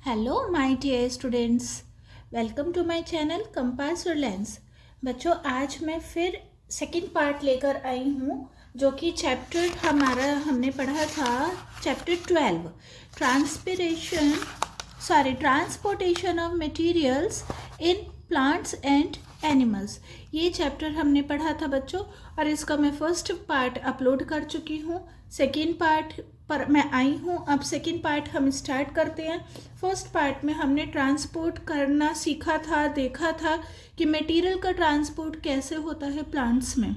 Hello my dear students, welcome to my channel compass और lens. बच्चों, आज मैं फिर सेकंड पार्ट लेकर आई हूँ, जो कि चैप्टर हमने पढ़ा था chapter 12 transportation of materials in plants and animals. ये चैप्टर हमने पढ़ा था बच्चों, और इसका मैं फर्स्ट पार्ट अपलोड कर चुकी हूँ। सेकेंड पार्ट पर मैं आई हूँ। अब सेकेंड पार्ट हम स्टार्ट करते हैं। फर्स्ट पार्ट में हमने ट्रांसपोर्ट करना सीखा था, देखा था कि मटेरियल का ट्रांसपोर्ट कैसे होता है प्लांट्स में,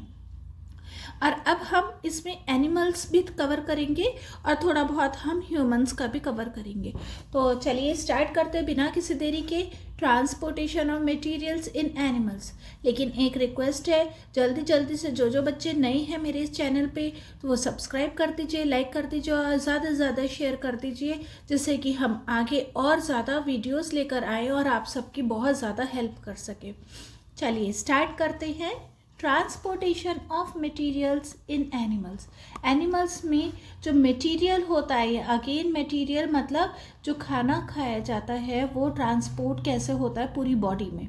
और अब हम इसमें एनिमल्स भी कवर करेंगे और थोड़ा बहुत हम ह्यूमंस का भी कवर करेंगे। तो चलिए स्टार्ट करते हैं बिना किसी देरी के। Transportation of materials in animals. लेकिन एक रिक्वेस्ट है, जल्दी जल्दी से जो बच्चे नए हैं मेरे इस चैनल पे, तो वो सब्सक्राइब कर दीजिए, लाइक कर दीजिए और ज़्यादा से ज़्यादा शेयर कर दीजिए, जिससे कि हम आगे और ज़्यादा वीडियोस लेकर आए और आप सबकी बहुत ज़्यादा हेल्प कर सके। चलिए स्टार्ट करते हैं। Transportation of materials in animals. Animals में जो मटेरियल होता है, अगेन मटेरियल मतलब जो खाना खाया जाता है, वो ट्रांसपोर्ट कैसे होता है पूरी बॉडी में।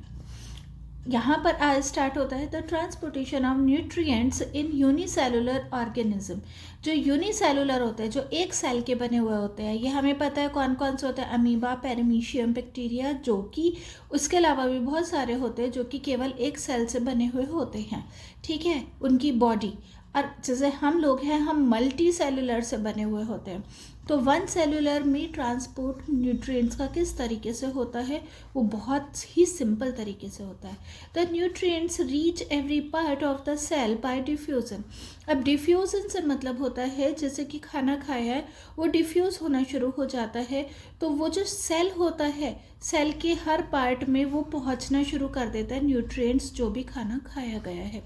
यहाँ पर आज स्टार्ट होता है the transportation of nutrients in unicellular organism. जो यूनिसेलुलर होते हैं, जो एक सेल के बने हुए होते हैं, ये हमें पता है कौन कौन से होते हैं। अमीबा, पैरामीशियम, बैक्टीरिया, जो कि उसके अलावा भी बहुत सारे होते हैं जो कि केवल एक सेल से बने हुए होते हैं। ठीक है, उनकी बॉडी। और जैसे हम लोग हैं, हम मल्टी सेलुलर से बने हुए होते हैं। तो वन सेलुलर में ट्रांसपोर्ट न्यूट्रिएंट्स का किस तरीके से होता है, वो बहुत ही सिंपल तरीके से होता है। The nutrients reach every part of the cell by diffusion. अब डिफ्यूजन से मतलब होता है, जैसे कि खाना खाया है वो डिफ्यूज़ होना शुरू हो जाता है, तो वो जो सेल होता है, सेल के हर पार्ट में वो पहुंचना शुरू कर देता है न्यूट्रिएंट्स जो भी खाना खाया गया है।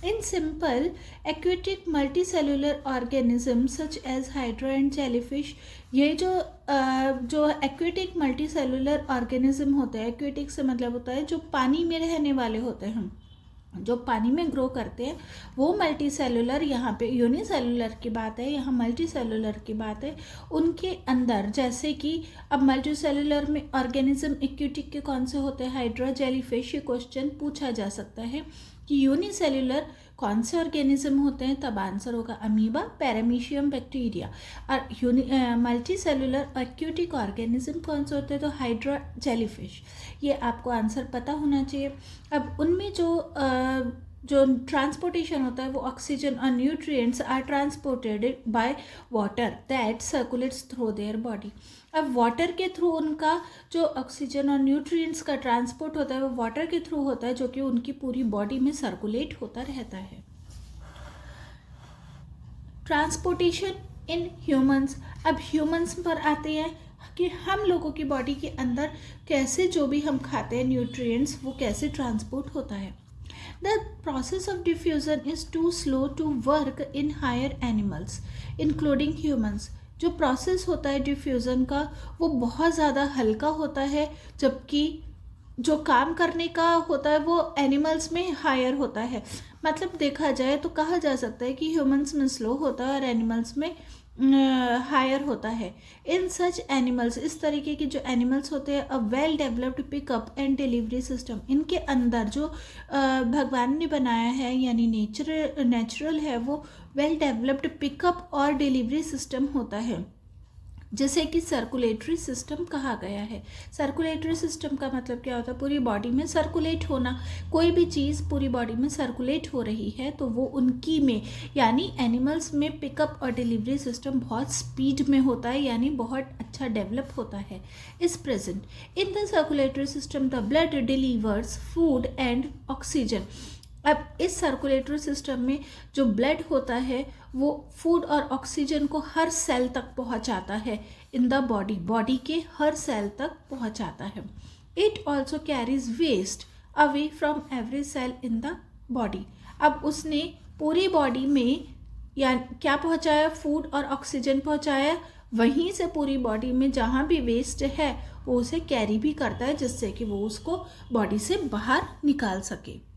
In simple, aquatic multicellular organisms such as hydra and jellyfish, ये जो aquatic multicellular organism होते हैं, aquatic से मतलब होता है जो पानी में रहने वाले होते हैं, जो पानी में ग्रो करते हैं, वो मल्टी सेलुलर। यहाँ पे यूनिसेलुलर की बात है, यहाँ मल्टी सेलुलर की बात है। उनके अंदर जैसे कि अब मल्टी सेलुलर में ऑर्गेनिज्म एक्यूटिक के कौन से होते हैं, हाइड्रा, जेलीफिश। ये क्वेश्चन पूछा जा सकता है कि यूनिसेलुलर कौन से ऑर्गेनिज्म होते हैं, तब आंसर होगा अमीबा, पैरामीशियम, बैक्टीरिया। और मल्टी सेलुलर एक्यूटिक ऑर्गेनिज्म कौन से होते हैं, तो हाइड्रा, जेलीफिश। ये आपको आंसर पता होना चाहिए। अब उनमें जो ट्रांसपोर्टेशन होता है, वो ऑक्सीजन और nutrients are transported by water that circulates through their body. अब वाटर के थ्रू उनका जो ऑक्सीजन और न्यूट्रिएंट्स का ट्रांसपोर्ट होता है, वो वाटर के थ्रू होता है, जो कि उनकी पूरी बॉडी में सर्कुलेट होता रहता है। Transportation in humans. अब ह्यूमंस पर आते हैं कि हम लोगों की बॉडी के अंदर कैसे जो भी हम खाते हैं न्यूट्रिएंट्स, वो कैसे ट्रांसपोर्ट होता है। The process of diffusion is too slow to work in higher animals, including humans. जो प्रोसेस होता है डिफ्यूज़न का, वो बहुत ज़्यादा हल्का होता है, जबकि जो काम करने का होता है वो एनिमल्स में हायर होता है। मतलब देखा जाए तो कहा जा सकता है कि ह्यूमंस में स्लो होता है और एनिमल्स में हायर होता है। इन सच एनिमल्स, इस तरीके के जो एनिमल्स होते हैं, a well developed pickup and delivery system. इनके अंदर जो भगवान ने बनाया है, यानी नेचुरल है, वो वेल डेवलप्ड पिकअप और डिलीवरी सिस्टम होता है, जैसे कि सर्कुलेटरी सिस्टम कहा गया है। सर्कुलेटरी सिस्टम का मतलब क्या होता है, पूरी बॉडी में सर्कुलेट होना। कोई भी चीज़ पूरी बॉडी में सर्कुलेट हो रही है तो वो उनकी में, यानी एनिमल्स में पिकअप और डिलीवरी सिस्टम बहुत स्पीड में होता है, यानी बहुत अच्छा डेवलप होता है। इस present in the circulatory system the blood delivers food and oxygen. अब इस सर्कुलेटरी सिस्टम में जो ब्लड होता है, वो फूड और ऑक्सीजन को हर सेल तक पहुंचाता है। इन द बॉडी, बॉडी के हर सेल तक पहुंचाता है। It also carries waste away from every cell in the body. अब उसने पूरी बॉडी में या क्या पहुंचाया, फूड और ऑक्सीजन पहुंचाया, वहीं से पूरी बॉडी में जहाँ भी वेस्ट है वो उसे कैरी भी करता है, जिससे कि वो उसको बॉडी से बाहर निकाल सके।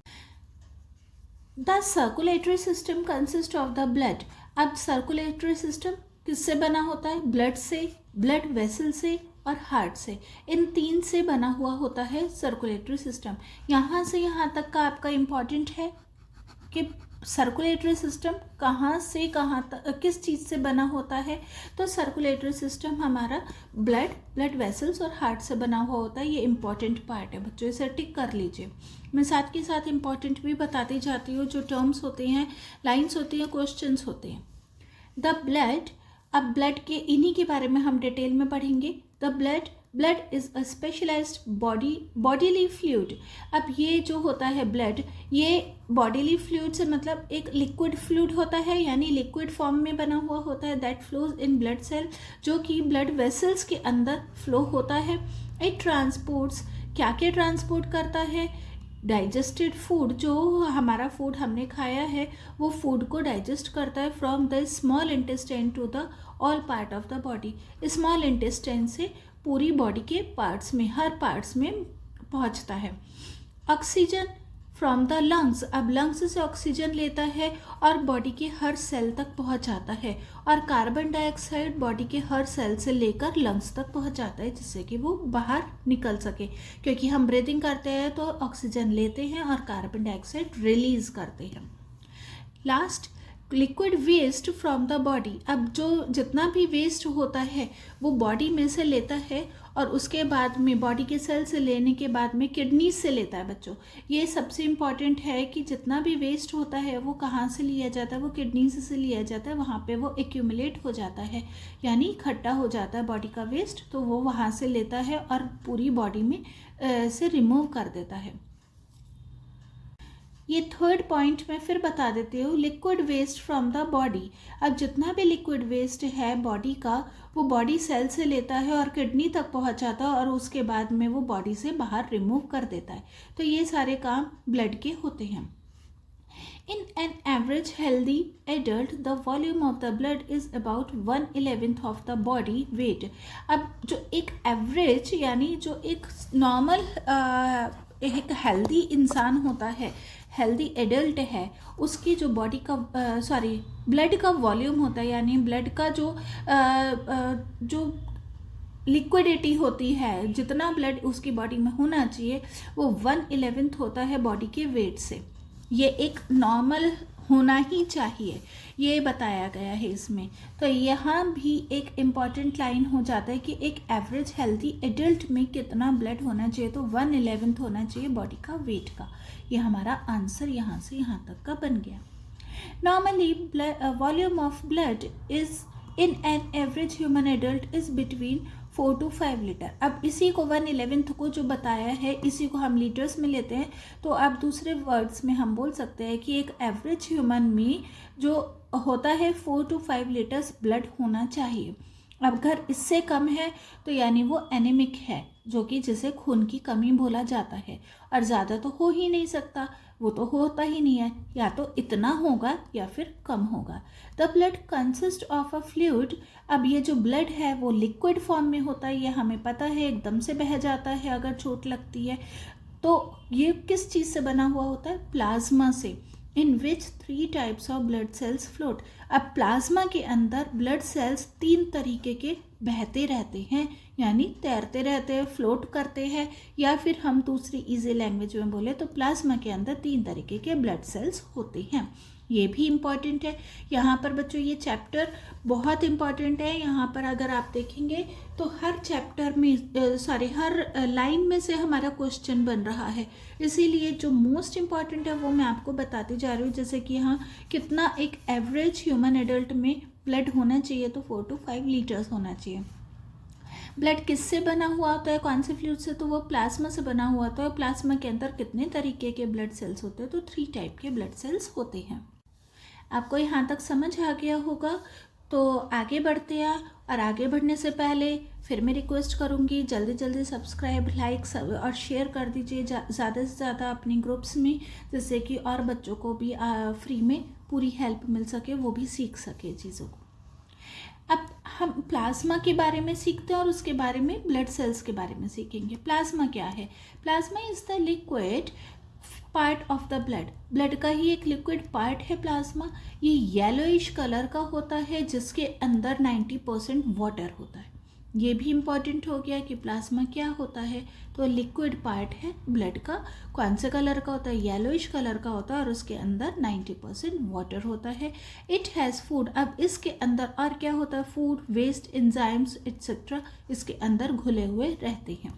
The circulatory system consist of the blood. अब सर्कुलेटरी सिस्टम किससे बना होता है, ब्लड से, ब्लड वेसल से और हार्ट से, इन तीन से बना हुआ होता है सर्कुलेटरी सिस्टम। यहाँ से यहाँ तक का आपका इम्पॉर्टेंट है कि सर्कुलेटरी सिस्टम कहाँ से कहाँ तक किस चीज़ से बना होता है। तो सर्कुलेटरी सिस्टम हमारा ब्लड वेसल्स और हार्ट से बना हुआ होता है। ये इम्पॉर्टेंट पार्ट है बच्चों, इसे टिक कर लीजिए। मैं साथ के साथ इम्पॉर्टेंट भी बताती जाती हूँ, जो टर्म्स होते हैं, लाइन्स होती हैं, क्वेश्चंस होते हैं। द ब्लड, अब ब्लड के इन्हीं के बारे में हम डिटेल में पढ़ेंगे। The blood is a specialised bodily fluid. अब ये जो होता है ब्लड, ये बॉडीली फ्लूइड से मतलब एक लिक्विड फ्लूइड होता है, यानी लिक्विड फॉर्म में बना हुआ होता है। That flows in blood cell, जो कि ब्लड वेसल्स के अंदर फ्लो होता है। इट ट्रांसपोर्ट्स, क्या क्या ट्रांसपोर्ट करता है? डाइजेस्टेड फूड, जो हमारा फूड हमने खाया है वो फूड को डाइजेस्ट करता है from the small intestine to the all part of the body. Small intestine से पूरी बॉडी के पार्ट्स में, हर पार्ट्स में पहुंचता है। ऑक्सीजन फ्रॉम द लंग्स, अब लंग्स से ऑक्सीजन लेता है और बॉडी के हर सेल तक पहुंच जाता है। और कार्बन डाइऑक्साइड बॉडी के हर सेल से लेकर लंग्स तक पहुंच जाता है, जिससे कि वो बाहर निकल सके, क्योंकि हम ब्रीदिंग करते हैं तो ऑक्सीजन लेते हैं और कार्बन डाइऑक्साइड रिलीज करते हैं। Last, liquid waste from the body, अब जो जितना भी वेस्ट होता है वो बॉडी में से लेता है और उसके बाद में बॉडी के सेल से लेने के बाद में किडनी से लेता है बच्चों। ये सबसे इम्पॉर्टेंट है कि जितना भी वेस्ट होता है वो कहाँ से लिया जाता है, वो किडनी से लिया जाता है। वहाँ पे वो एक्यूमुलेट हो जाता है, यानी इकट्ठा हो जाता है बॉडी का वेस्ट, तो वो वहाँ से लेता है और पूरी बॉडी में से रिमूव कर देता है। ये थर्ड पॉइंट मैं फिर बता देती हूँ, liquid waste from the body. अब जितना भी लिक्विड वेस्ट है बॉडी का, वो बॉडी सेल से लेता है और किडनी तक पहुँच जाता है और उसके बाद में वो बॉडी से बाहर रिमूव कर देता है। तो ये सारे काम ब्लड के होते हैं। In an average healthy adult, the volume of the blood is about 1/11 of the body weight. अब जो एक एवरेज, यानी जो एक नॉर्मल एक हेल्दी इंसान होता है, हेल्दी एडल्ट है, उसकी जो बॉडी का ब्लड का वॉल्यूम होता है, यानी ब्लड का जो लिक्विडिटी होती है, जितना ब्लड उसकी बॉडी में होना चाहिए वो 1/11 होता है बॉडी के वेट से। ये एक नॉर्मल होना ही चाहिए, ये बताया गया है इसमें। तो यहाँ भी एक इम्पॉर्टेंट लाइन हो जाता है कि एक एवरेज हेल्दी एडल्ट में कितना ब्लड होना चाहिए, तो 1/11 होना चाहिए बॉडी का वेट का। ये हमारा आंसर यहाँ से यहाँ तक का बन गया। Normally volume of blood is in an average human adult is between 4 to 5 litre. अब इसी को 1/11 को जो बताया है, इसी को हम लीटर्स में लेते हैं, तो अब दूसरे वर्ड्स में हम बोल सकते हैं कि एक एवरेज ह्यूमन में जो होता है 4 to 5 लीटर्स ब्लड होना चाहिए। अब अगर इससे कम है तो यानी वो एनीमिक है, जो कि जिसे खून की कमी बोला जाता है, और ज़्यादा तो हो ही नहीं सकता, वो तो होता ही नहीं है, या तो इतना होगा या फिर कम होगा। The blood consist of a fluid, अब ये जो ब्लड है वो लिक्विड फॉर्म में होता है, ये हमें पता है, एकदम से बह जाता है अगर चोट लगती है। तो ये किस चीज़ से बना हुआ होता है? प्लाज्मा से। इन विच 3 types of blood sales float. अब प्लाज्मा के अंदर ब्लड सेल्स 3 तरीके के बहते रहते हैं, यानी तैरते रहते हैं, फ्लोट करते हैं, या फिर हम दूसरी इजी लैंग्वेज में बोले तो प्लाज्मा के अंदर 3 तरीके के ब्लड सेल्स होते हैं। ये भी इम्पॉर्टेंट है। यहाँ पर बच्चों ये चैप्टर बहुत इम्पॉर्टेंट है। यहाँ पर अगर आप देखेंगे तो हर चैप्टर में हर लाइन में से हमारा क्वेश्चन बन रहा है, इसीलिए जो मोस्ट इम्पॉर्टेंट है वो मैं आपको बताती जा रही हूँ। जैसे कि यहाँ कितना एक एवरेज ह्यूमन एडल्ट में ब्लड होना चाहिए, तो 4 to 5 लीटर्स होना चाहिए। ब्लड किससे बना हुआ होता है, कौन से फ्लूइड से? तो वो प्लाज्मा से बना हुआ होता है। प्लाज्मा के अंदर कितने तरीके के ब्लड सेल्स होते हैं? तो 3 टाइप के ब्लड सेल्स होते हैं। आपको यहाँ तक समझ आ गया होगा, तो आगे बढ़ते हैं। और आगे बढ़ने से पहले फिर मैं रिक्वेस्ट करूँगी, जल्दी जल्दी सब्सक्राइब, लाइक और शेयर कर दीजिए ज़्यादा से ज़्यादा अपने ग्रुप्स में, जिससे कि और बच्चों को भी फ्री में पूरी हेल्प मिल सके, वो भी सीख सके चीज़ों को। अब हम प्लाज्मा के बारे में सीखते हैं और उसके बारे में ब्लड सेल्स के बारे में सीखेंगे। प्लाज्मा क्या है? Plasma is the liquid part of the blood का ही एक लिक्विड पार्ट है प्लाज्मा। ये येलोइश कलर का होता है, जिसके अंदर 90% वाटर होता है। ये भी इम्पॉर्टेंट हो गया कि प्लाज्मा क्या होता है। तो लिक्विड पार्ट है ब्लड का, कौन से कलर का होता है, येलोइश कलर का होता है और उसके अंदर 90% वाटर होता है। इट हैज़ फूड, अब इसके अंदर और क्या होता है, फूड, वेस्ट, एंजाइम्स एक्सेट्रा इसके अंदर घुले हुए रहते हैं।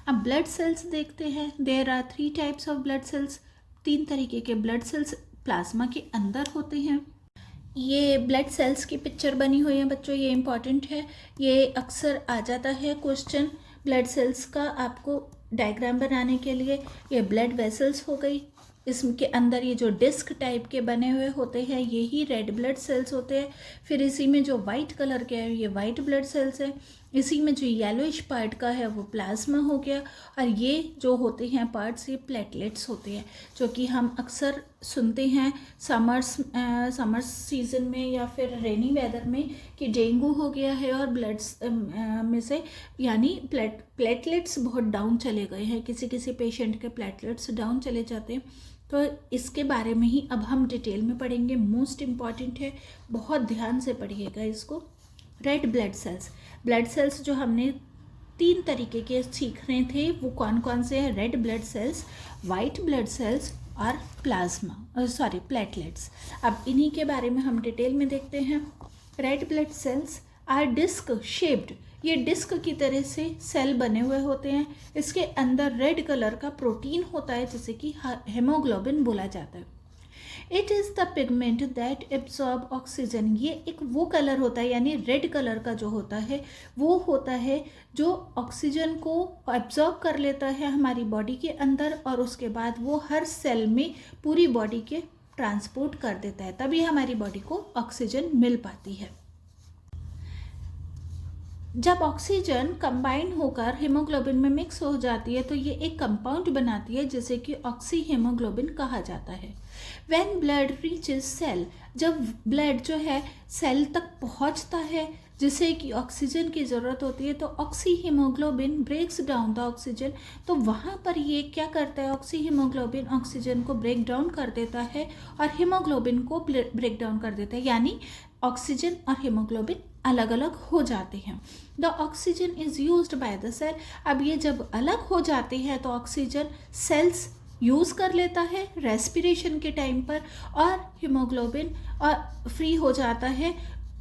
अब ब्लड सेल्स देखते हैं। There are 3 types of blood cells, 3 तरीके के ब्लड सेल्स प्लाज्मा के अंदर होते हैं। ये ब्लड सेल्स की पिक्चर बनी हुई है बच्चों, ये इम्पॉर्टेंट है, ये अक्सर आ जाता है क्वेश्चन ब्लड सेल्स का आपको डायग्राम बनाने के लिए। ये ब्लड वेसल्स हो गई, इसके अंदर ये जो डिस्क टाइप के बने हुए होते हैं ये ही रेड ब्लड सेल्स होते हैं। फिर इसी में जो वाइट कलर के है ये वाइट ब्लड सेल्स है। इसी में जो येलोइश पार्ट का है वो प्लाज्मा हो गया। और ये जो होते हैं पार्ट्स ये प्लेटलेट्स होते हैं, जो कि हम अक्सर सुनते हैं समर्स सीजन में या फिर रेनी वेदर में कि डेंगू हो गया है और ब्लड्स में से यानी प्लेटलेट्स बहुत डाउन चले गए हैं, किसी किसी पेशेंट के प्लेटलेट्स डाउन चले जाते हैं। तो इसके बारे में ही अब हम डिटेल में पढ़ेंगे, मोस्ट इम्पॉर्टेंट है, बहुत ध्यान से पढ़िएगा इसको। रेड ब्लड सेल्स जो हमने 3 तरीके के सीख रहे थे वो कौन कौन से हैं, red blood sales, white blood cells और प्लेटलेट्स। अब इन्हीं के बारे में हम डिटेल में देखते हैं। Red blood cells are disc shaped, ये डिस्क की तरह से सेल बने हुए होते हैं। इसके अंदर रेड कलर का प्रोटीन होता है जिसे कि हेमोग्लोबिन बोला जाता है। It is the pigment that absorb oxygen, ये एक वो कलर होता है यानी रेड कलर का जो होता है वो होता है जो ऑक्सीजन को एब्जॉर्ब कर लेता है हमारी बॉडी के अंदर और उसके बाद वो हर सेल में पूरी बॉडी के ट्रांसपोर्ट कर देता है, तभी हमारी बॉडी को ऑक्सीजन मिल पाती है। जब ऑक्सीजन कंबाइन होकर हीमोग्लोबिन में मिक्स हो जाती है तो ये एक कंपाउंड बनाती है जिसे कि ऑक्सी हीमोग्लोबिन कहा जाता है। व्हेन ब्लड रीचेस सेल, जब ब्लड जो है सेल तक पहुंचता है जिसे कि ऑक्सीजन की ज़रूरत होती है तो oxy haemoglobin breaks down the oxygen, तो वहाँ पर ये क्या करता है, ऑक्सी हीमोग्लोबिन ऑक्सीजन को ब्रेक डाउन कर देता है और हीमोग्लोबिन को ब्रेक डाउन कर देता है, यानी ऑक्सीजन और हीमोग्लोबिन अलग अलग हो जाते हैं। The oxygen is used by the cell, अब ये जब अलग हो जाते हैं तो ऑक्सीजन सेल्स यूज़ कर लेता है रेस्पिरेशन के टाइम पर और हीमोग्लोबिन फ्री हो जाता है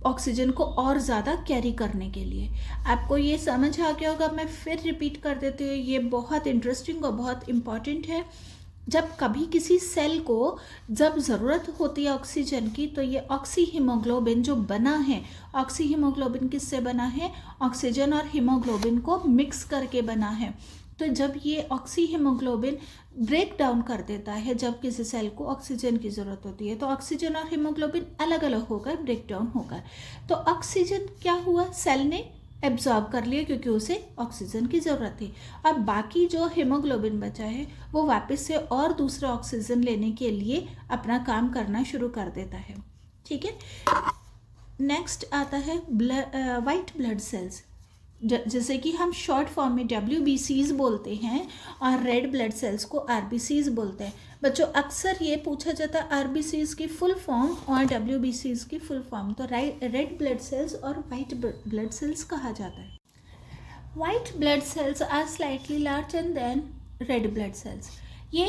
ऑक्सीजन को और ज़्यादा कैरी करने के लिए। आपको ये समझ आ गया होगा, मैं फिर रिपीट कर देती हूँ, ये बहुत इंटरेस्टिंग और बहुत इम्पॉर्टेंट है। जब कभी किसी सेल को जब ज़रूरत होती है ऑक्सीजन की तो ये ऑक्सी हीमोग्लोबिन जो बना है, ऑक्सी हीमोग्लोबिन किससे बना है, ऑक्सीजन और हीमोग्लोबिन को मिक्स करके बना है। तो जब ये ऑक्सी हीमोग्लोबिन ब्रेक डाउन कर देता है, जब किसी सेल को ऑक्सीजन की ज़रूरत होती है तो ऑक्सीजन और हीमोग्लोबिन अलग अलग होकर ब्रेक डाउन होकर तो ऑक्सीजन क्या हुआ, सेल ने एब्जॉर्ब कर लिया क्योंकि उसे ऑक्सीजन की ज़रूरत थी। अब बाकी जो हीमोग्लोबिन बचा है वो वापस से और दूसरा ऑक्सीजन लेने के लिए अपना काम करना शुरू कर देता है। ठीक है, नेक्स्ट आता है वाइट ब्लड सेल्स, जैसे कि हम शॉर्ट फॉर्म में WBCs बोलते हैं और रेड ब्लड सेल्स को RBCs बोलते हैं। बच्चों अक्सर ये पूछा जाता है RBCs की फुल फॉर्म और WBCs की फुल फॉर्म, तो रेड ब्लड सेल्स और वाइट ब्लड सेल्स कहा जाता है। White blood cells are slightly larger than red blood cells, ये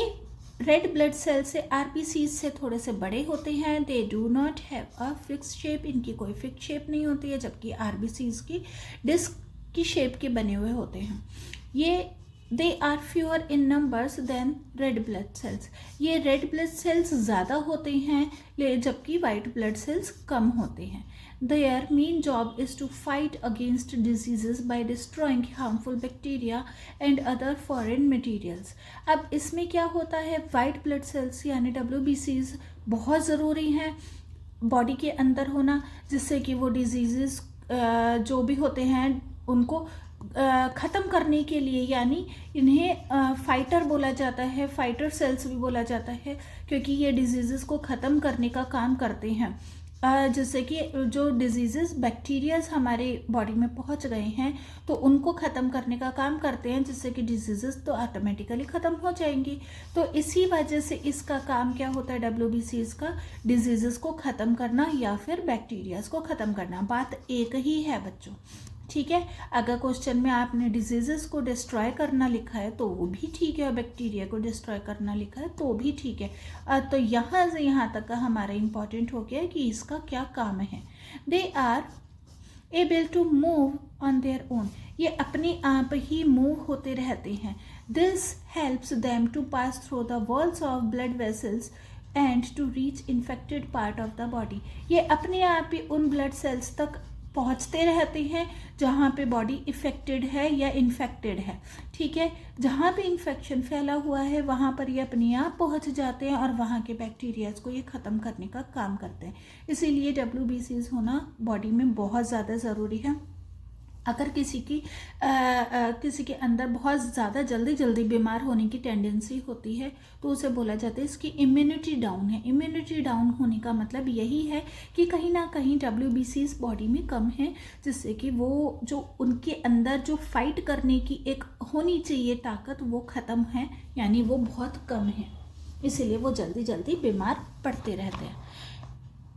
रेड ब्लड सेल से RBCs से थोड़े से बड़े होते हैं। They do not have a fix shape, इनकी कोई फिक्स शेप नहीं होती है, जबकि RBCs की डिस्क की शेप के बने हुए होते हैं। ये they are fewer in numbers than red blood cells, ये रेड ब्लड सेल्स ज़्यादा होते हैं जबकि वाइट ब्लड सेल्स कम होते हैं। Their main job is to fight against diseases by destroying harmful bacteria and other foreign materials. अब इसमें क्या होता है, वाइट ब्लड सेल्स यानी WBCs बहुत ज़रूरी हैं बॉडी के अंदर होना, जिससे कि वो डिजीज़ जो भी होते हैं उनको ख़त्म करने के लिए, यानी इन्हें फाइटर बोला जाता है, फाइटर सेल्स भी बोला जाता है क्योंकि ये डिजीज़ को ख़त्म करने का काम करते हैं। जैसे कि जो डिजीज़ बैक्टीरियाज हमारे बॉडी में पहुंच गए हैं तो उनको ख़त्म करने का काम करते हैं, जिससे कि डिजीज़ तो ऑटोमेटिकली ख़त्म हो जाएंगी। तो इसी वजह से इसका काम क्या होता है WBCs का, डिजीज़ को ख़त्म करना या फिर बैक्टीरियाज को ख़त्म करना, बात एक ही है बच्चों। ठीक है। अगर क्वेश्चन में आपने डिजीजेस को डिस्ट्रॉय करना लिखा है तो वो भी ठीक है, और बैक्टीरिया को डिस्ट्रॉय करना लिखा है तो भी ठीक है। तो यहाँ से यहाँ तक का हमारा इम्पॉर्टेंट हो गया कि इसका क्या काम है। They are able to move on their own, ये अपने आप ही मूव होते रहते हैं। This helps them to pass through the walls of blood vessels and to reach infected part of the body, ये अपने आप ही उन ब्लड सेल्स तक पहुंचते रहते हैं जहाँ पे बॉडी इफेक्टेड है या इन्फेक्टेड है। ठीक है, जहाँ पे इन्फेक्शन फैला हुआ है वहाँ पर ये अपने आप पहुँच जाते हैं और वहाँ के बैक्टीरियाज को ये ख़त्म करने का काम करते हैं। इसीलिए WBCs होना बॉडी में बहुत ज़्यादा ज़रूरी है। अगर किसी के अंदर बहुत ज़्यादा जल्दी बीमार होने की टेंडेंसी होती है तो उसे बोला जाता है इसकी इम्यूनिटी डाउन है। इम्यूनिटी डाउन होने का मतलब यही है कि कहीं ना कहीं WBCs बॉडी में कम है, जिससे कि वो जो उनके अंदर जो फाइट करने की एक होनी चाहिए ताकत वो ख़त्म है, यानी वो बहुत कम है, इसीलिए वो जल्दी बीमार पड़ते रहते हैं।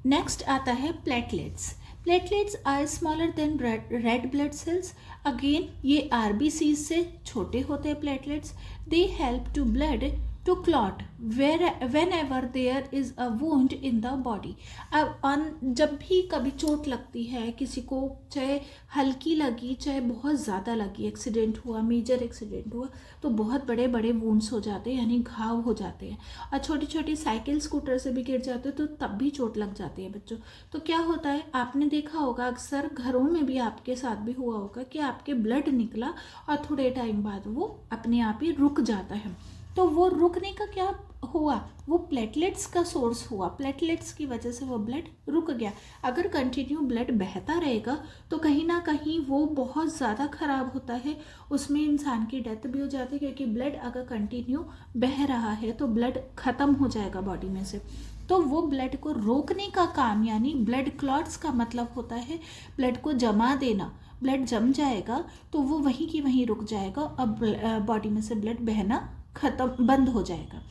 नेक्स्ट आता है platelets. Platelets are smaller than red blood cells. Again ये RBCs से छोटे होते हैं platelets. They help to blood to clot whenever there is a wound in the body. अब जब भी कभी चोट लगती है किसी को, चाहे हल्की लगी चाहे बहुत ज़्यादा लगी, एक्सीडेंट हुआ, मेजर एक्सीडेंट हुआ, तो बहुत बड़े बड़े वुंड्स हो जाते हैं, यानी घाव हो जाते हैं। और छोटी छोटी साइकिल स्कूटर से भी गिर जाते हैं तो तब भी चोट लग जाती है बच्चों। तो क्या होता है, आपने देखा होगा अक्सर घरों में भी आपके साथ भी हुआ होगा कि आपके ब्लड निकला और थोड़े टाइम बाद वो अपने आप ही रुक जाता है। तो वो रुकने का क्या हुआ, वो प्लेटलेट्स का सोर्स हुआ, प्लेटलेट्स की वजह से वो ब्लड रुक गया। अगर कंटिन्यू ब्लड बहता रहेगा तो कहीं ना कहीं वो बहुत ज़्यादा ख़राब होता है, उसमें इंसान की डेथ भी हो जाती है, क्योंकि ब्लड अगर कंटिन्यू बह रहा है तो ब्लड ख़त्म हो जाएगा बॉडी में से। तो वो ब्लड को रोकने का काम, यानी ब्लड क्लॉट्स का मतलब होता है ब्लड को जमा देना। ब्लड जम जाएगा तो वो वहीं की वहीं रुक जाएगा और बॉडी में से ब्लड बहना खत्म बंद हो जाएगा।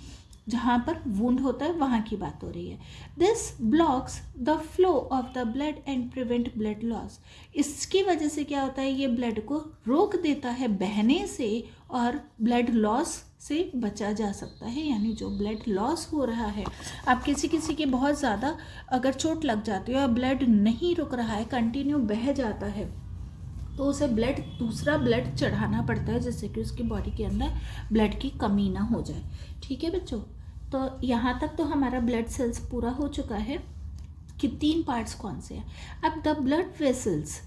जहाँ पर वुंड होता है वहाँ की बात हो रही है। This blocks the flow of the blood and prevent blood loss. इसकी वजह से क्या होता है, ये ब्लड को रोक देता है बहने से और ब्लड लॉस से बचा जा सकता है। यानी जो ब्लड लॉस हो रहा है, अब किसी के बहुत ज़्यादा अगर चोट लग जाती है और ब्लड नहीं रुक रहा है, कंटिन्यू बह जाता है, तो उसे दूसरा ब्लड चढ़ाना पड़ता है जिससे कि उसकी बॉडी के अंदर ब्लड की कमी ना हो जाए। ठीक है बच्चों, तो यहाँ तक तो हमारा ब्लड सेल्स पूरा हो चुका है कि 3 पार्ट्स कौन से हैं। अब the blood vessels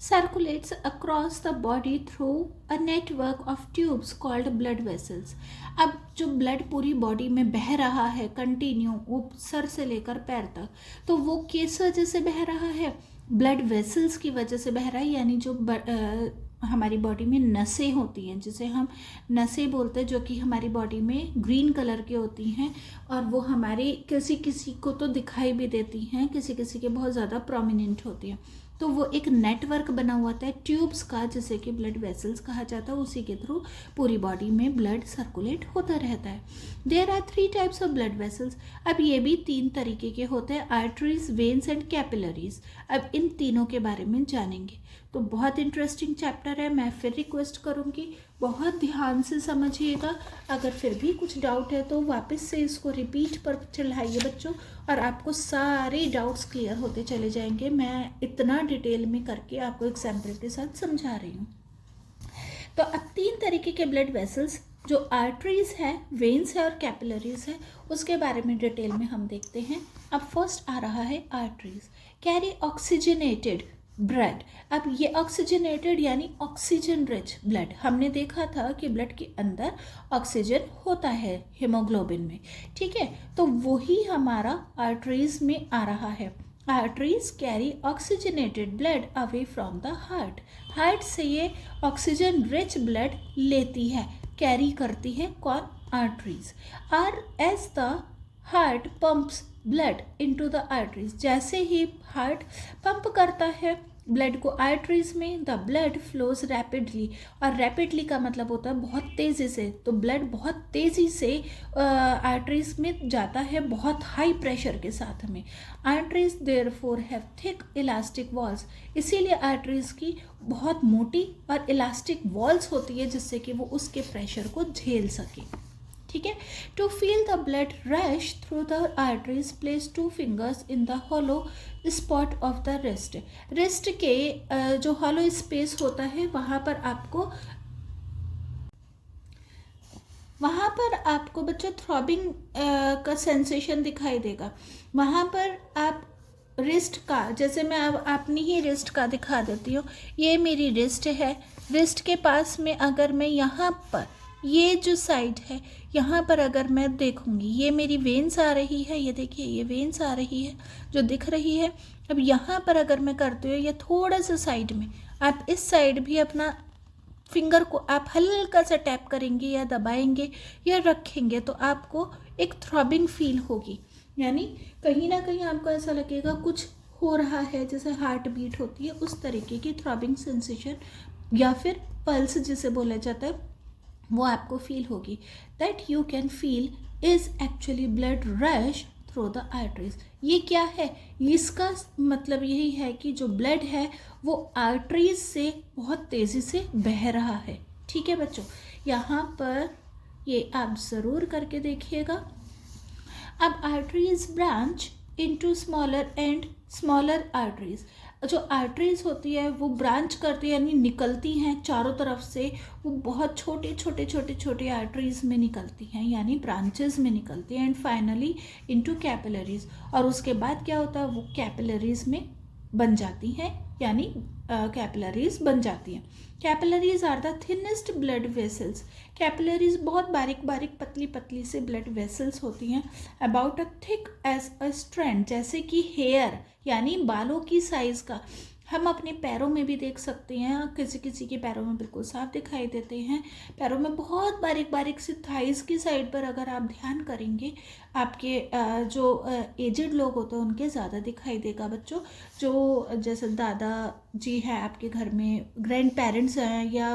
circulates across the body through a network of tubes called blood vessels। अब जो ब्लड पूरी बॉडी में बह रहा है कंटिन्यू, वो सर से लेकर पैर तक, तो वो किस वजह से बह रहा है, ब्लड वेसल्स की वजह से बह रहा है। यानी जो हमारी बॉडी में नसें होती हैं, जिसे हम नसें बोलते हैं, जो कि हमारी बॉडी में ग्रीन कलर की होती हैं और वो हमारी किसी को तो दिखाई भी देती हैं, किसी के बहुत ज़्यादा प्रोमिनेंट होती हैं। तो वो एक नेटवर्क बना हुआ था ट्यूब्स का, जिसे कि ब्लड वेसल्स कहा जाता है। उसी के थ्रू पूरी बॉडी में ब्लड सर्कुलेट होता रहता है। There are 3 types of blood vessels. अब ये भी 3 तरीके के होते हैं, आर्टरीज, वेन्स एंड कैपिलरीज। अब इन तीनों के बारे में जानेंगे। तो बहुत इंटरेस्टिंग चैप्टर है। मैं फिर रिक्वेस्ट करूँगी बहुत ध्यान से समझिएगा। अगर फिर भी कुछ डाउट है तो वापस से इसको रिपीट पर चढ़ाइए बच्चों, और आपको सारे डाउट्स क्लियर होते चले जाएंगे। मैं इतना डिटेल में करके आपको एग्जाम्पल के साथ समझा रही हूँ। तो अब 3 तरीके के ब्लड वेसल्स, जो आर्टरीज है, वेन्स है और कैपिलरीज है, उसके बारे में डिटेल में हम देखते हैं। अब फर्स्ट आ रहा है आर्टरीज। Carry oxygenated blood. अब ये ऑक्सीजनेटेड यानी ऑक्सीजन रिच ब्लड, हमने देखा था कि ब्लड के अंदर ऑक्सीजन होता है हीमोग्लोबिन में। ठीक है, तो वही हमारा आर्टरीज में आ रहा है। Arteries carry oxygenated blood away from the heart. Heart से ये ऑक्सीजन रिच ब्लड लेती है, कैरी करती है कौन, arteries. Are as the heart pumps blood into the arteries. जैसे ही हार्ट पंप करता है ब्लड को आर्टरीज में, द ब्लड फ्लोज रैपिडली, और रैपिडली का मतलब होता है बहुत तेज़ी से, तो ब्लड बहुत तेज़ी से आर्टरीज में जाता है बहुत हाई प्रेशर के साथ में। Arteries therefore have thick elastic walls, इसीलिए आर्टरीज की बहुत मोटी और इलास्टिक वॉल्स होती है जिससे कि वो उसके प्रेशर को झेल सके। ठीक है। To feel the blood rush through the arteries place 2 fingers in the hollow spot of the wrist. Wrist के जो हॉलो स्पेस होता है वहाँ पर आपको बच्चों थ्रॉबिंग का सेंसेशन दिखाई देगा। वहाँ पर आप रिस्ट का, जैसे मैं अब अपनी ही रिस्ट का दिखा देती हूँ, ये मेरी रिस्ट है। रिस्ट के पास में अगर मैं यहाँ पर, ये जो साइड है यहाँ पर अगर मैं देखूँगी, ये मेरी वेन्स आ रही है, ये देखिए ये वेन्स आ रही है जो दिख रही है। अब यहाँ पर अगर मैं करती हूँ ये थोड़ा सा साइड में, आप इस साइड भी अपना फिंगर को आप हल्का सा टैप करेंगे या दबाएंगे या रखेंगे तो आपको एक थ्रॉबिंग फील होगी, यानी कहीं ना कहीं आपको ऐसा लगेगा कुछ हो रहा है, जैसे हार्ट बीट होती है उस तरीके की थ्रॉबिंग सेंसेशन या फिर पल्स जिसे बोला जाता है वो आपको फील होगी। That you can feel is actually blood rush through the arteries. ये क्या है, इसका मतलब यही है कि जो ब्लड है वो आर्टरीज से बहुत तेज़ी से बह रहा है। ठीक है बच्चों, यहाँ पर ये आप ज़रूर करके देखिएगा। अब arteries branch into smaller and smaller arteries, जो आर्टरीज होती है वो ब्रांच करती है यानी निकलती हैं चारों तरफ से, वो बहुत छोटे छोटे छोटे छोटे आर्टरीज में निकलती हैं यानी ब्रांचेस में निकलती हैं, एंड फाइनली इनटू कैपिलरीज, और उसके बाद क्या होता है वो कैपिलरीज में बन जाती हैं, यानी कैपिलरीज बन जाती हैं। Capillaries are the thinnest blood vessels, capillaries बहुत बारीक बारीक पतली पतली से ब्लड वेसल्स होती हैं, about a thick as a strand, जैसे कि हेयर यानी बालों की साइज़ का। हम अपने पैरों में भी देख सकते हैं, किसी किसी के पैरों में बिल्कुल साफ दिखाई देते हैं, पैरों में बहुत बारीक बारीक सी थाइस की साइड पर अगर आप ध्यान करेंगे, आपके जो एजेड लोग होते हैं उनके ज़्यादा दिखाई देगा बच्चों। जो जैसे दादा जी हैं आपके घर में, ग्रैंड पेरेंट्स हैं या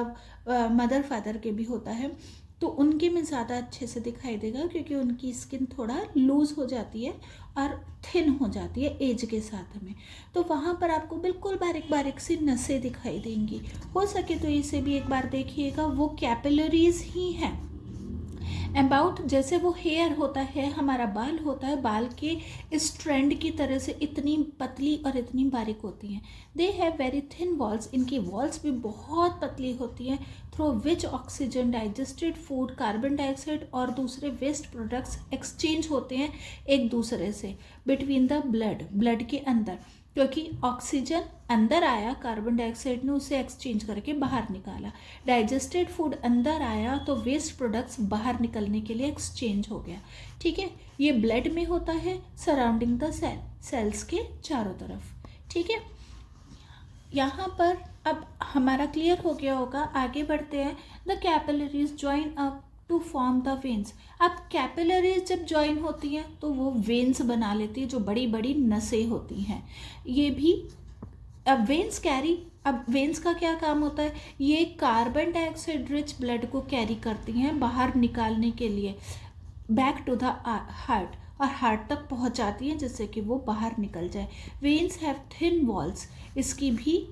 मदर फादर के भी होता है, तो उनके में ज़्यादा अच्छे से दिखाई देगा क्योंकि उनकी स्किन थोड़ा लूज़ हो जाती है और थिन हो जाती है एज के साथ में, तो वहाँ पर आपको बिल्कुल बारीक बारीक सी नसें दिखाई देंगी। हो सके तो इसे भी एक बार देखिएगा, वो कैपिलरीज ही हैं। अबाउट, जैसे वो हेयर होता है, हमारा बाल होता है, बाल के स्ट्रैंड की तरह से इतनी पतली और इतनी बारीक होती हैं। They have very thin walls, इनकी वॉल्स भी बहुत पतली होती हैं, through which oxygen, digested food, carbon dioxide और दूसरे वेस्ट प्रोडक्ट्स एक्सचेंज होते हैं एक दूसरे से बिटवीन द ब्लड के अंदर, क्योंकि ऑक्सीजन अंदर आया, कार्बन डाइऑक्साइड ने उसे एक्सचेंज करके बाहर निकाला, डाइजेस्टेड फूड अंदर आया तो वेस्ट प्रोडक्ट्स बाहर निकलने के लिए एक्सचेंज हो गया। ठीक है, ये ब्लड में होता है सराउंडिंग द सेल्स के चारों तरफ। ठीक है, यहाँ पर अब हमारा क्लियर हो गया होगा, आगे बढ़ते हैं। The capillaries join up to form the veins. अब कैपिलरीज जब ज्वाइन होती हैं तो वो वेन्स बना लेती है, जो बड़ी बड़ी नसें होती हैं। ये भी अब वेन्स कैरी, अब वेन्स का क्या काम होता है, ये कार्बन डाइऑक्साइड रिच ब्लड को कैरी करती हैं बाहर निकालने के लिए बैक टू द हार्ट, और हार्ट तक पहुंचाती हैं जिससे कि वो बाहर निकल जाए। वेन्स हैव थिन वॉल्स, इसकी भी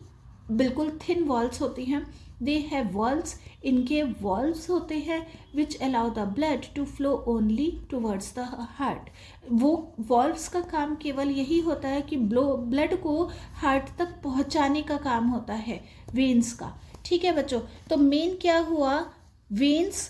बिल्कुल थिन वॉल्स होती हैं। दे हैव वॉल्स, इनके वॉल्व्स होते हैं which allow the blood to flow only towards the heart. वो वॉल्व्स का काम केवल यही होता है कि ब्लड को हार्ट तक पहुंचाने का काम होता है वेन्स का। ठीक है बच्चों, तो मेन क्या हुआ, veins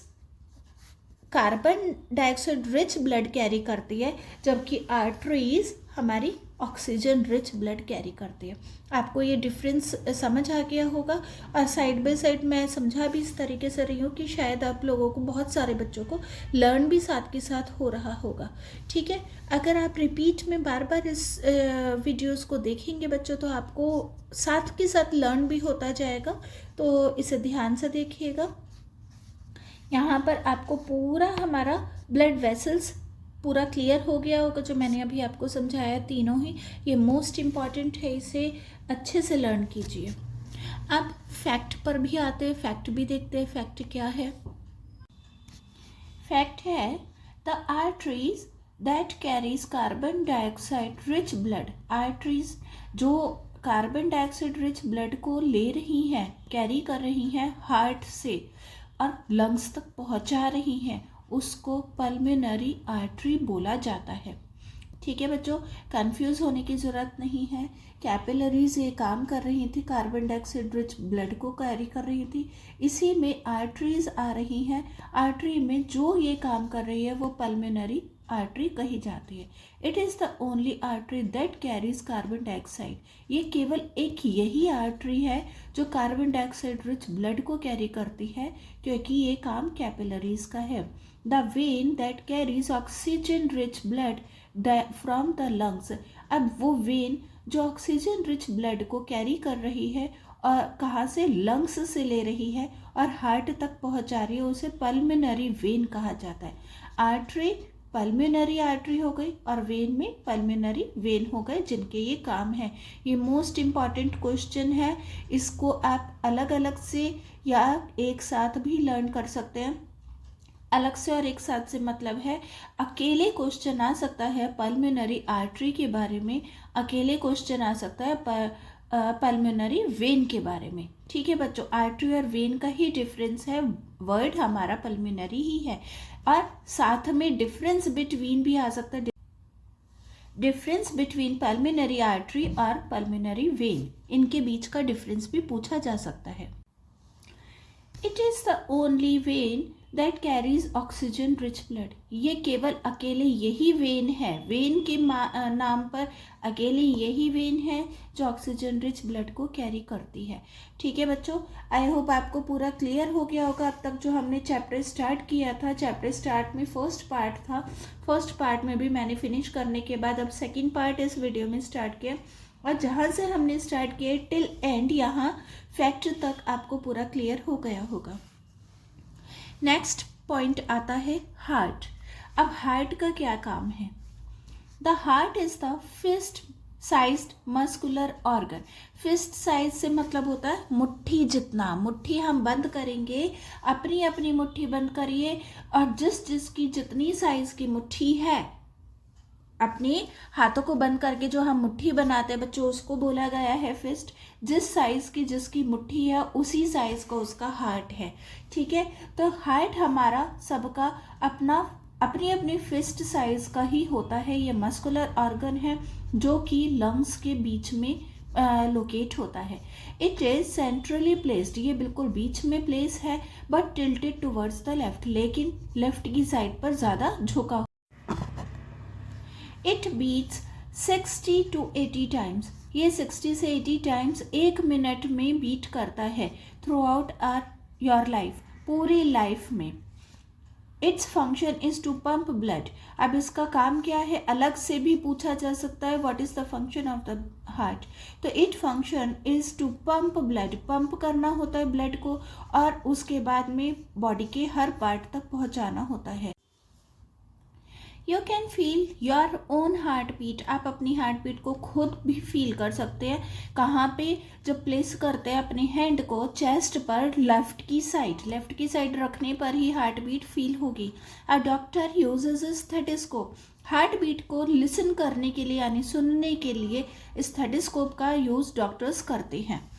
carbon dioxide rich blood carry करती है, जबकि आर्टरीज हमारी ऑक्सीजन रिच ब्लड कैरी करती है। आपको ये डिफरेंस समझ आ गया होगा, और साइड बाय साइड मैं समझा भी इस तरीके से रही हूँ कि शायद आप लोगों को, बहुत सारे बच्चों को लर्न भी साथ के साथ हो रहा होगा। ठीक है, अगर आप रिपीट में बार बार इस वीडियोस को देखेंगे बच्चों तो आपको साथ के साथ लर्न भी होता जाएगा, तो इसे ध्यान से देखिएगा। यहाँ पर आपको पूरा हमारा ब्लड वेसल्स पूरा क्लियर हो गया होगा जो मैंने अभी आपको समझाया तीनों ही। ये मोस्ट इम्पॉर्टेंट है, इसे अच्छे से लर्न कीजिए। अब फैक्ट पर भी आते हैं, फैक्ट भी देखते हैं फैक्ट क्या है। फैक्ट है the arteries that carries carbon dioxide rich blood. Arteries जो कार्बन डाइऑक्साइड रिच ब्लड को ले रही हैं, कैरी कर रही हैं हार्ट से और लंग्स तक पहुंचा रही हैं, उसको पल्मोनरी आर्टरी बोला जाता है। ठीक है बच्चों, कंफ्यूज होने की ज़रूरत नहीं है। कैपिलरीज ये काम कर रही थी, कार्बन डाइऑक्साइड रिच ब्लड को कैरी कर रही थी, इसी में आर्टरीज आ रही हैं। आर्टरी में जो ये काम कर रही है वो पल्मोनरी आर्टरी कही जाती है। It is the only artery that carries carbon dioxide. ये केवल एक यही आर्टरी है जो कार्बन डाइऑक्साइड रिच ब्लड को कैरी करती है, क्योंकि ये काम कैपिलरीज का है। The when that carries oxygen rich blood from the lungs. अब वो वेन जो ऑक्सीजन रिच ब्लड को कैरी कर रही है और कहाँ से, लंग्स से ले रही है और हार्ट तक पहुँचा रही है, उसे पल्मोनरी वेन कहा जाता है। आर्टरी पल्मोनरी आर्टरी हो गई और वेन में पल्मोनरी वेन हो गए, जिनके ये काम है। ये मोस्ट इम्पॉर्टेंट क्वेश्चन है, इसको आप अलग अलग से या एक साथ भी लर्न कर सकते हैं। अलग से और एक साथ से मतलब है, अकेले क्वेश्चन आ सकता है पल्मोनरी आर्टरी के बारे में, अकेले क्वेश्चन आ सकता है पल्मोनरी वेन के बारे में। ठीक है बच्चों, आर्टरी और वेन का ही डिफरेंस है, वर्ड हमारा पल्मोनरी ही है, और साथ में डिफरेंस बिटवीन भी आ सकता है, डिफरेंस बिटवीन पल्मोनरी आर्टरी और पल्मोनरी वेन, इनके बीच का डिफरेंस भी पूछा जा सकता है। It is the only when that carries oxygen rich blood. ये केवल अकेले यही वेन है, वेन के नाम पर अकेले यही वेन है जो ऑक्सीजन रिच ब्लड को कैरी करती है। ठीक है बच्चों, आई होप आपको पूरा क्लियर हो गया होगा अब तक जो हमने चैप्टर स्टार्ट किया था। चैप्टर स्टार्ट में फर्स्ट पार्ट था, फर्स्ट पार्ट में भी मैंने फिनिश करने के बाद अब सेकेंड पार्ट इस वीडियो में स्टार्ट किया, और जहाँ से हमने स्टार्ट किया टिल एंड, यहाँ फैक्ट तक आपको पूरा क्लियर हो गया होगा। नेक्स्ट पॉइंट आता है हार्ट। अब हार्ट का क्या काम है? The heart is the fist sized muscular organ. Fist size से मतलब होता है मुट्ठी जितना। मुट्ठी हम बंद करेंगे, अपनी अपनी मुट्ठी बंद करिए, और जिसकी जितनी साइज की मुट्ठी है, अपने हाथों को बंद करके जो हम मुट्ठी बनाते हैं बच्चों, उसको बोला गया है फिस्ट। जिस साइज की जिसकी मुट्ठी है उसी साइज का उसका हार्ट है। ठीक है, तो हार्ट हमारा सबका अपनी अपनी फिस्ट साइज का ही होता है। ये मस्कुलर ऑर्गन है जो कि लंग्स के बीच में लोकेट होता है। इट इज सेंट्रली प्लेस्ड, ये बिल्कुल बीच में प्लेस है, but tilted towards the left, लेकिन लेफ्ट की साइड पर ज़्यादा झुका। इट बीट्स 60 to 80 टाइम्स, ये 60 से 80 टाइम्स एक मिनट में बीट करता है थ्रू आउट योर लाइफ, पूरी लाइफ में। Its function is to pump blood. अब इसका काम क्या है, अलग से भी पूछा जा सकता है, what is the function of the heart. तो it function is to pump blood, pump करना होता है ब्लड को, और उसके बाद में बॉडी के हर पार्ट तक पहुंचाना होता है। You can feel your own heart beat, आप अपनी हार्ट बीट को खुद भी फील कर सकते हैं। कहाँ पे, जब प्लेस करते हैं अपने हैंड को चेस्ट पर, लेफ्ट की साइड रखने पर ही हार्ट बीट फील होगी। A doctor uses stethoscope, heart beat को लिसन करने के लिए यानी सुनने के लिए स्टेथोस्कोप का यूज़ डॉक्टर्स करते हैं।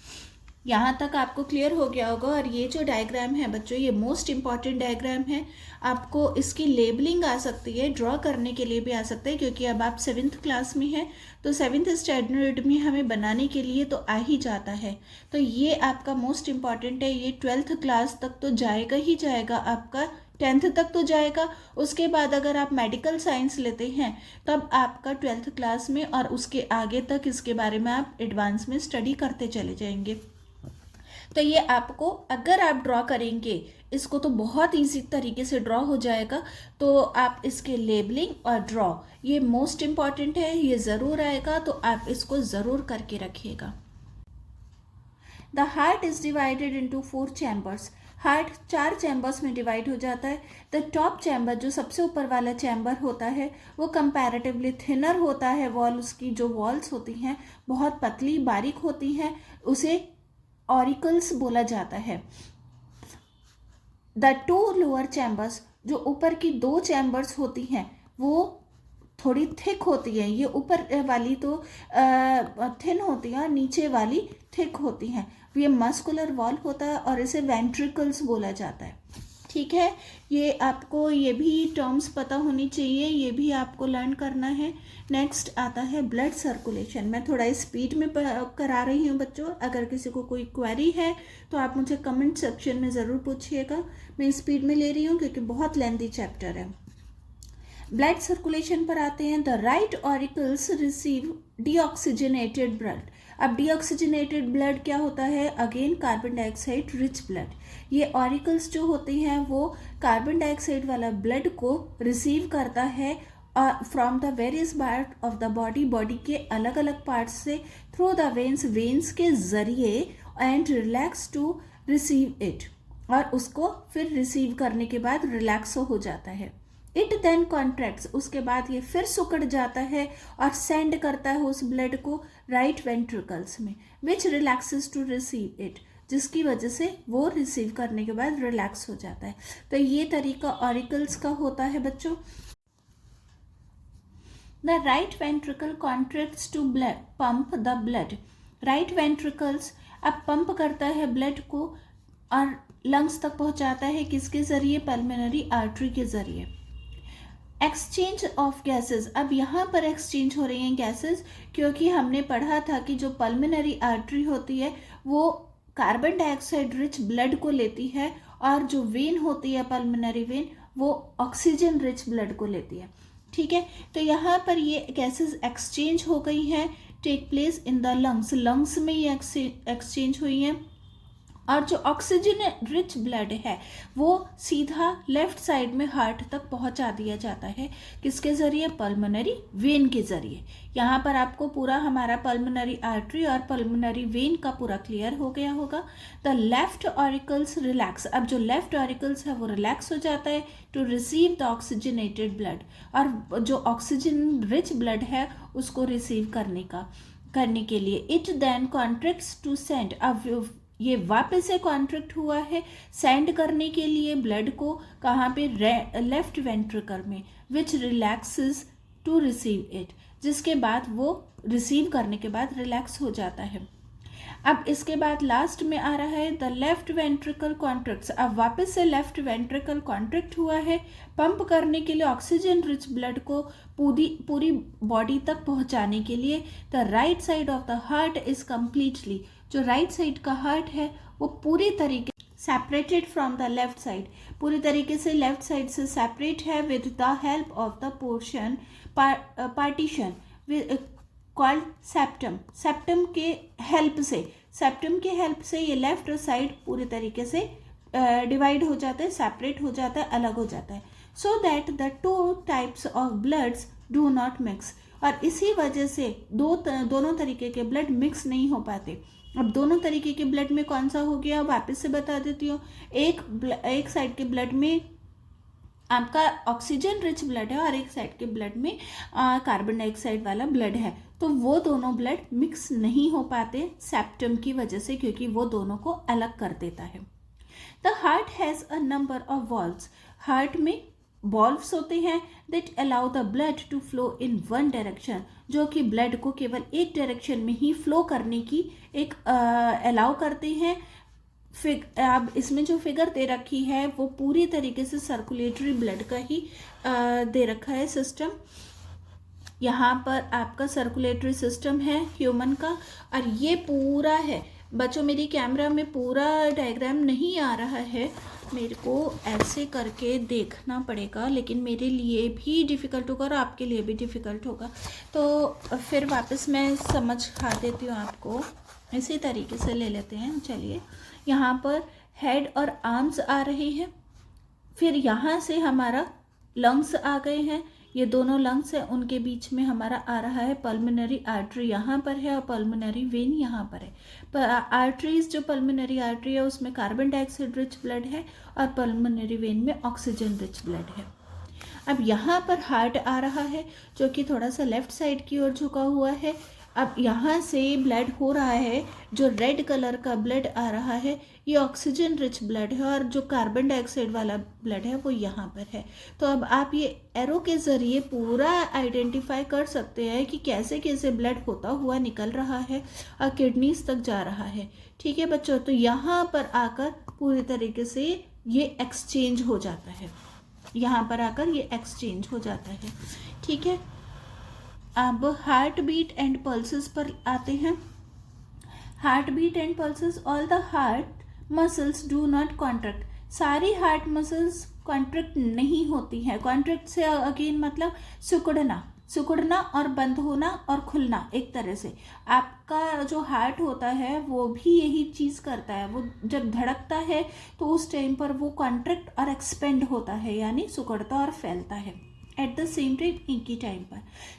यहाँ तक आपको क्लियर हो गया होगा। और ये जो डायग्राम है बच्चों, ये मोस्ट इम्पॉर्टेंट डायग्राम है। आपको इसकी लेबलिंग आ सकती है, ड्रॉ करने के लिए भी आ सकता है, क्योंकि अब आप 7th क्लास में हैं, तो 7th स्टैंडर्ड में हमें बनाने के लिए तो आ ही जाता है। तो ये आपका मोस्ट इम्पॉर्टेंट है। ये 12th क्लास तक तो जाएगा ही जाएगा, आपका 10th तक तो जाएगा। उसके बाद अगर आप मेडिकल साइंस लेते हैं तब आपका 12th क्लास में और उसके आगे तक इसके बारे में आप एडवांस में स्टडी करते चले जाएंगे। तो ये आपको, अगर आप ड्रॉ करेंगे इसको तो बहुत इजी तरीके से ड्रॉ हो जाएगा। तो आप इसके लेबलिंग और ड्रॉ, ये मोस्ट इम्पॉर्टेंट है, ये ज़रूर आएगा, तो आप इसको ज़रूर करके रखिएगा। The heart is divided into 4 chambers. Heart 4 chambers में डिवाइड हो जाता है। द टॉप चैम्बर, जो सबसे ऊपर वाला चैम्बर होता है, वो कंपैरेटिवली थिनर होता है। वॉल, उसकी जो वॉल्स होती हैं बहुत पतली बारीक होती हैं, उसे ऑरिकल्स बोला जाता है। द 2 लोअर चैम्बर्स, जो ऊपर की 2 चैम्बर्स होती हैं वो थोड़ी थिक होती है। ये ऊपर वाली तो थिन होती है और नीचे वाली थिक होती हैं। ये मस्कुलर वॉल होता है और इसे वेंट्रिकल्स बोला जाता है। ठीक है, ये आपको ये भी टर्म्स पता होनी चाहिए, ये भी आपको लर्न करना है। नेक्स्ट आता है ब्लड सर्कुलेशन। मैं थोड़ा स्पीड में करा रही हूँ बच्चों, अगर किसी को कोई क्वेरी है तो आप मुझे कमेंट सेक्शन में ज़रूर पूछिएगा। मैं स्पीड में ले रही हूँ क्योंकि बहुत लेंथी चैप्टर है। ब्लड सर्कुलेशन पर आते हैं। The right auricles receive deoxygenated blood. अब डीऑक्सीजनेटेड ब्लड क्या होता है? Again carbon dioxide rich blood. ये ऑरिकल्स जो होते हैं वो कार्बन डाइऑक्साइड वाला ब्लड को रिसीव करता है from the various part of the body, body के अलग अलग पार्ट्स से, थ्रू द वेन्स, वेन्स के जरिए, and relax to receive it, और उसको फिर रिसीव करने के बाद रिलैक्स हो जाता है। इट देन कॉन्ट्रैक्ट्स, उसके बाद ये फिर सिकुड़ जाता है और सेंड करता है उस ब्लड को राइट वेंट्रिकल्स में, विच रिलैक्सेस टू रिसीव इट, जिसकी वजह से वो रिसीव करने के बाद रिलैक्स हो जाता है। तो ये तरीका ऑरिकल्स का होता है बच्चों। The right ventricle contracts to blood pump the blood. Right ventricles अब पंप करता है ब्लड को और लंग्स तक पहुंचाता है। किसके जरिए? पल्मोनरी आर्टरी के जरिए। एक्सचेंज ऑफ गैसेस, अब यहाँ पर एक्सचेंज हो रही हैं गैसेस, क्योंकि हमने पढ़ा था कि जो पल्मोनरी आर्टरी होती है वो कार्बन डाइऑक्साइड रिच ब्लड को लेती है, और जो वेन होती है पल्मोनरी वेन वो ऑक्सीजन रिच ब्लड को लेती है। ठीक है, तो यहाँ पर ये गैसेस एक्सचेंज हो गई हैं, take place in the lungs. Lungs में ये एक्सचेंज हुई हैं, और जो ऑक्सीजन रिच ब्लड है वो सीधा लेफ्ट साइड में हार्ट तक पहुंचा दिया जाता है। किसके ज़रिए? पल्मोनरी वेन के ज़रिए। यहाँ पर आपको पूरा हमारा पल्मोनरी आर्टरी और पल्मोनरी वेन का पूरा क्लियर हो गया होगा। द लेफ्ट ऑरिकल्स रिलैक्स, अब जो लेफ्ट ऑरिकल्स है वो रिलैक्स हो जाता है to receive the oxygenated blood, और जो ऑक्सीजन रिच ब्लड है उसको रिसीव करने के लिए। It then contracts to send, अब ये वापस से कॉन्ट्रैक्ट हुआ है सेंड करने के लिए ब्लड को, कहाँ पे? लेफ्ट वेंट्रिकल में, विच रिलैक्सेस टू रिसीव इट, जिसके बाद वो रिसीव करने के बाद रिलैक्स हो जाता है। अब इसके बाद लास्ट में आ रहा है द लेफ्ट वेंट्रिकल कॉन्ट्रैक्ट्स। अब वापस से लेफ्ट वेंट्रिकल कॉन्ट्रैक्ट हुआ है पंप करने के लिए ऑक्सीजन रिच ब्लड को पूरी बॉडी तक पहुंचाने के लिए। The right side of the heart is completely, जो राइट साइड का हार्ट है वो पूरी तरीके separated from the left side, पूरी तरीके से लेफ्ट साइड से सेपरेट है with the help of the portion partition called septum. Septum के हेल्प से ये लेफ्ट साइड पूरी तरीके से डिवाइड हो जाता है, सेपरेट हो जाता है, अलग हो जाता है, so that the 2 types of bloods do not mix. और इसी वजह से दोनों तरीके के ब्लड मिक्स नहीं हो पाते। अब दोनों तरीके के ब्लड में कौन सा हो गया, वापस से बता देती हूँ। एक साइड के ब्लड में आपका ऑक्सीजन रिच ब्लड है और एक साइड के ब्लड में कार्बन डाइऑक्साइड वाला ब्लड है, तो वो दोनों ब्लड मिक्स नहीं हो पाते सेप्टम की वजह से, क्योंकि वो दोनों को अलग कर देता है। The heart has a number of valves. Heart में वॉल्व्स होते हैं that allow the blood to flow in one direction, जो कि ब्लड को केवल एक डायरेक्शन में ही फ्लो करने की एक अलाउ करते हैं। अब इसमें जो फिगर दे रखी है वो पूरी तरीके से सर्कुलेटरी ब्लड का ही दे रखा है सिस्टम। यहाँ पर आपका सर्कुलेटरी सिस्टम है ह्यूमन का, और ये पूरा है बच्चों। मेरी कैमरा में पूरा डायग्राम नहीं आ रहा है, मेरे को ऐसे करके देखना पड़ेगा, लेकिन मेरे लिए भी डिफ़िकल्ट होगा और आपके लिए भी डिफ़िकल्ट होगा, तो फिर वापस मैं समझा देती हूँ आपको। इसी तरीके से ले लेते हैं। चलिए, यहाँ पर हेड और आर्म्स आ रहे हैं, फिर यहाँ से हमारा लंग्स आ गए हैं, ये दोनों लंग्स हैं, उनके बीच में हमारा आ रहा है पल्मोनरी आर्टरी, यहाँ पर है, और पल्मोनरी वेन यहाँ पर है। आर्टरीज, जो पल्मोनरी आर्टरी है उसमें कार्बन डाइऑक्साइड रिच ब्लड है और पल्मोनरी वेन में ऑक्सीजन रिच ब्लड है। अब यहाँ पर हार्ट आ रहा है जो कि थोड़ा सा लेफ्ट साइड की ओर झुका हुआ है। अब यहाँ से ब्लड हो रहा है, जो रेड कलर का ब्लड आ रहा है ये ऑक्सीजन रिच ब्लड है, और जो कार्बन डाइऑक्साइड वाला ब्लड है वो यहाँ पर है। तो अब आप ये एरो के ज़रिए पूरा आइडेंटिफाई कर सकते हैं कि कैसे कैसे ब्लड होता हुआ निकल रहा है और किडनीज तक जा रहा है। ठीक है बच्चों, तो यहाँ पर आकर पूरी तरीके से ये एक्सचेंज हो जाता है, यहाँ पर आकर ये एक्सचेंज हो जाता है। ठीक है, अब हार्ट बीट एंड पल्सेस पर आते हैं। Heart beat and pulses, all the heart muscles do not contract. सारी हार्ट मसल्स कॉन्ट्रैक्ट नहीं होती हैं। कॉन्ट्रैक्ट से अगेन मतलब सिकुड़ना और बंद होना और खुलना। एक तरह से आपका जो हार्ट होता है वो भी यही चीज़ करता है। वो जब धड़कता है तो उस टाइम पर वो कॉन्ट्रैक्ट और एक्सपेंड होता है, यानी सिकुड़ता और फैलता है एट द सेम टाइम, एक ही टाइम पर।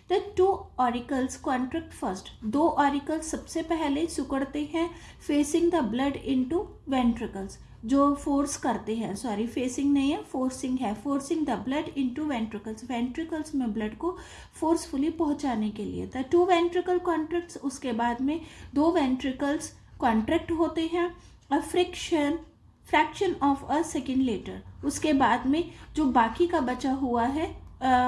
The 2 auricles contract first. 2 auricles सबसे पहले सिकुड़ते हैं facing the blood into ventricles, जो फोर्स करते हैं, सॉरी फेसिंग नहीं है, फोर्सिंग है, forcing the blood into ventricles, ventricles में ब्लड को फोर्सफुली पहुंचाने के लिए। द 2 वेंट्रिकल कॉन्ट्रैक्ट्स, उसके बाद में 2 वेंट्रिकल्स कॉन्ट्रैक्ट होते हैं। A fraction of a second later, उसके बाद में जो बाकी का बचा हुआ है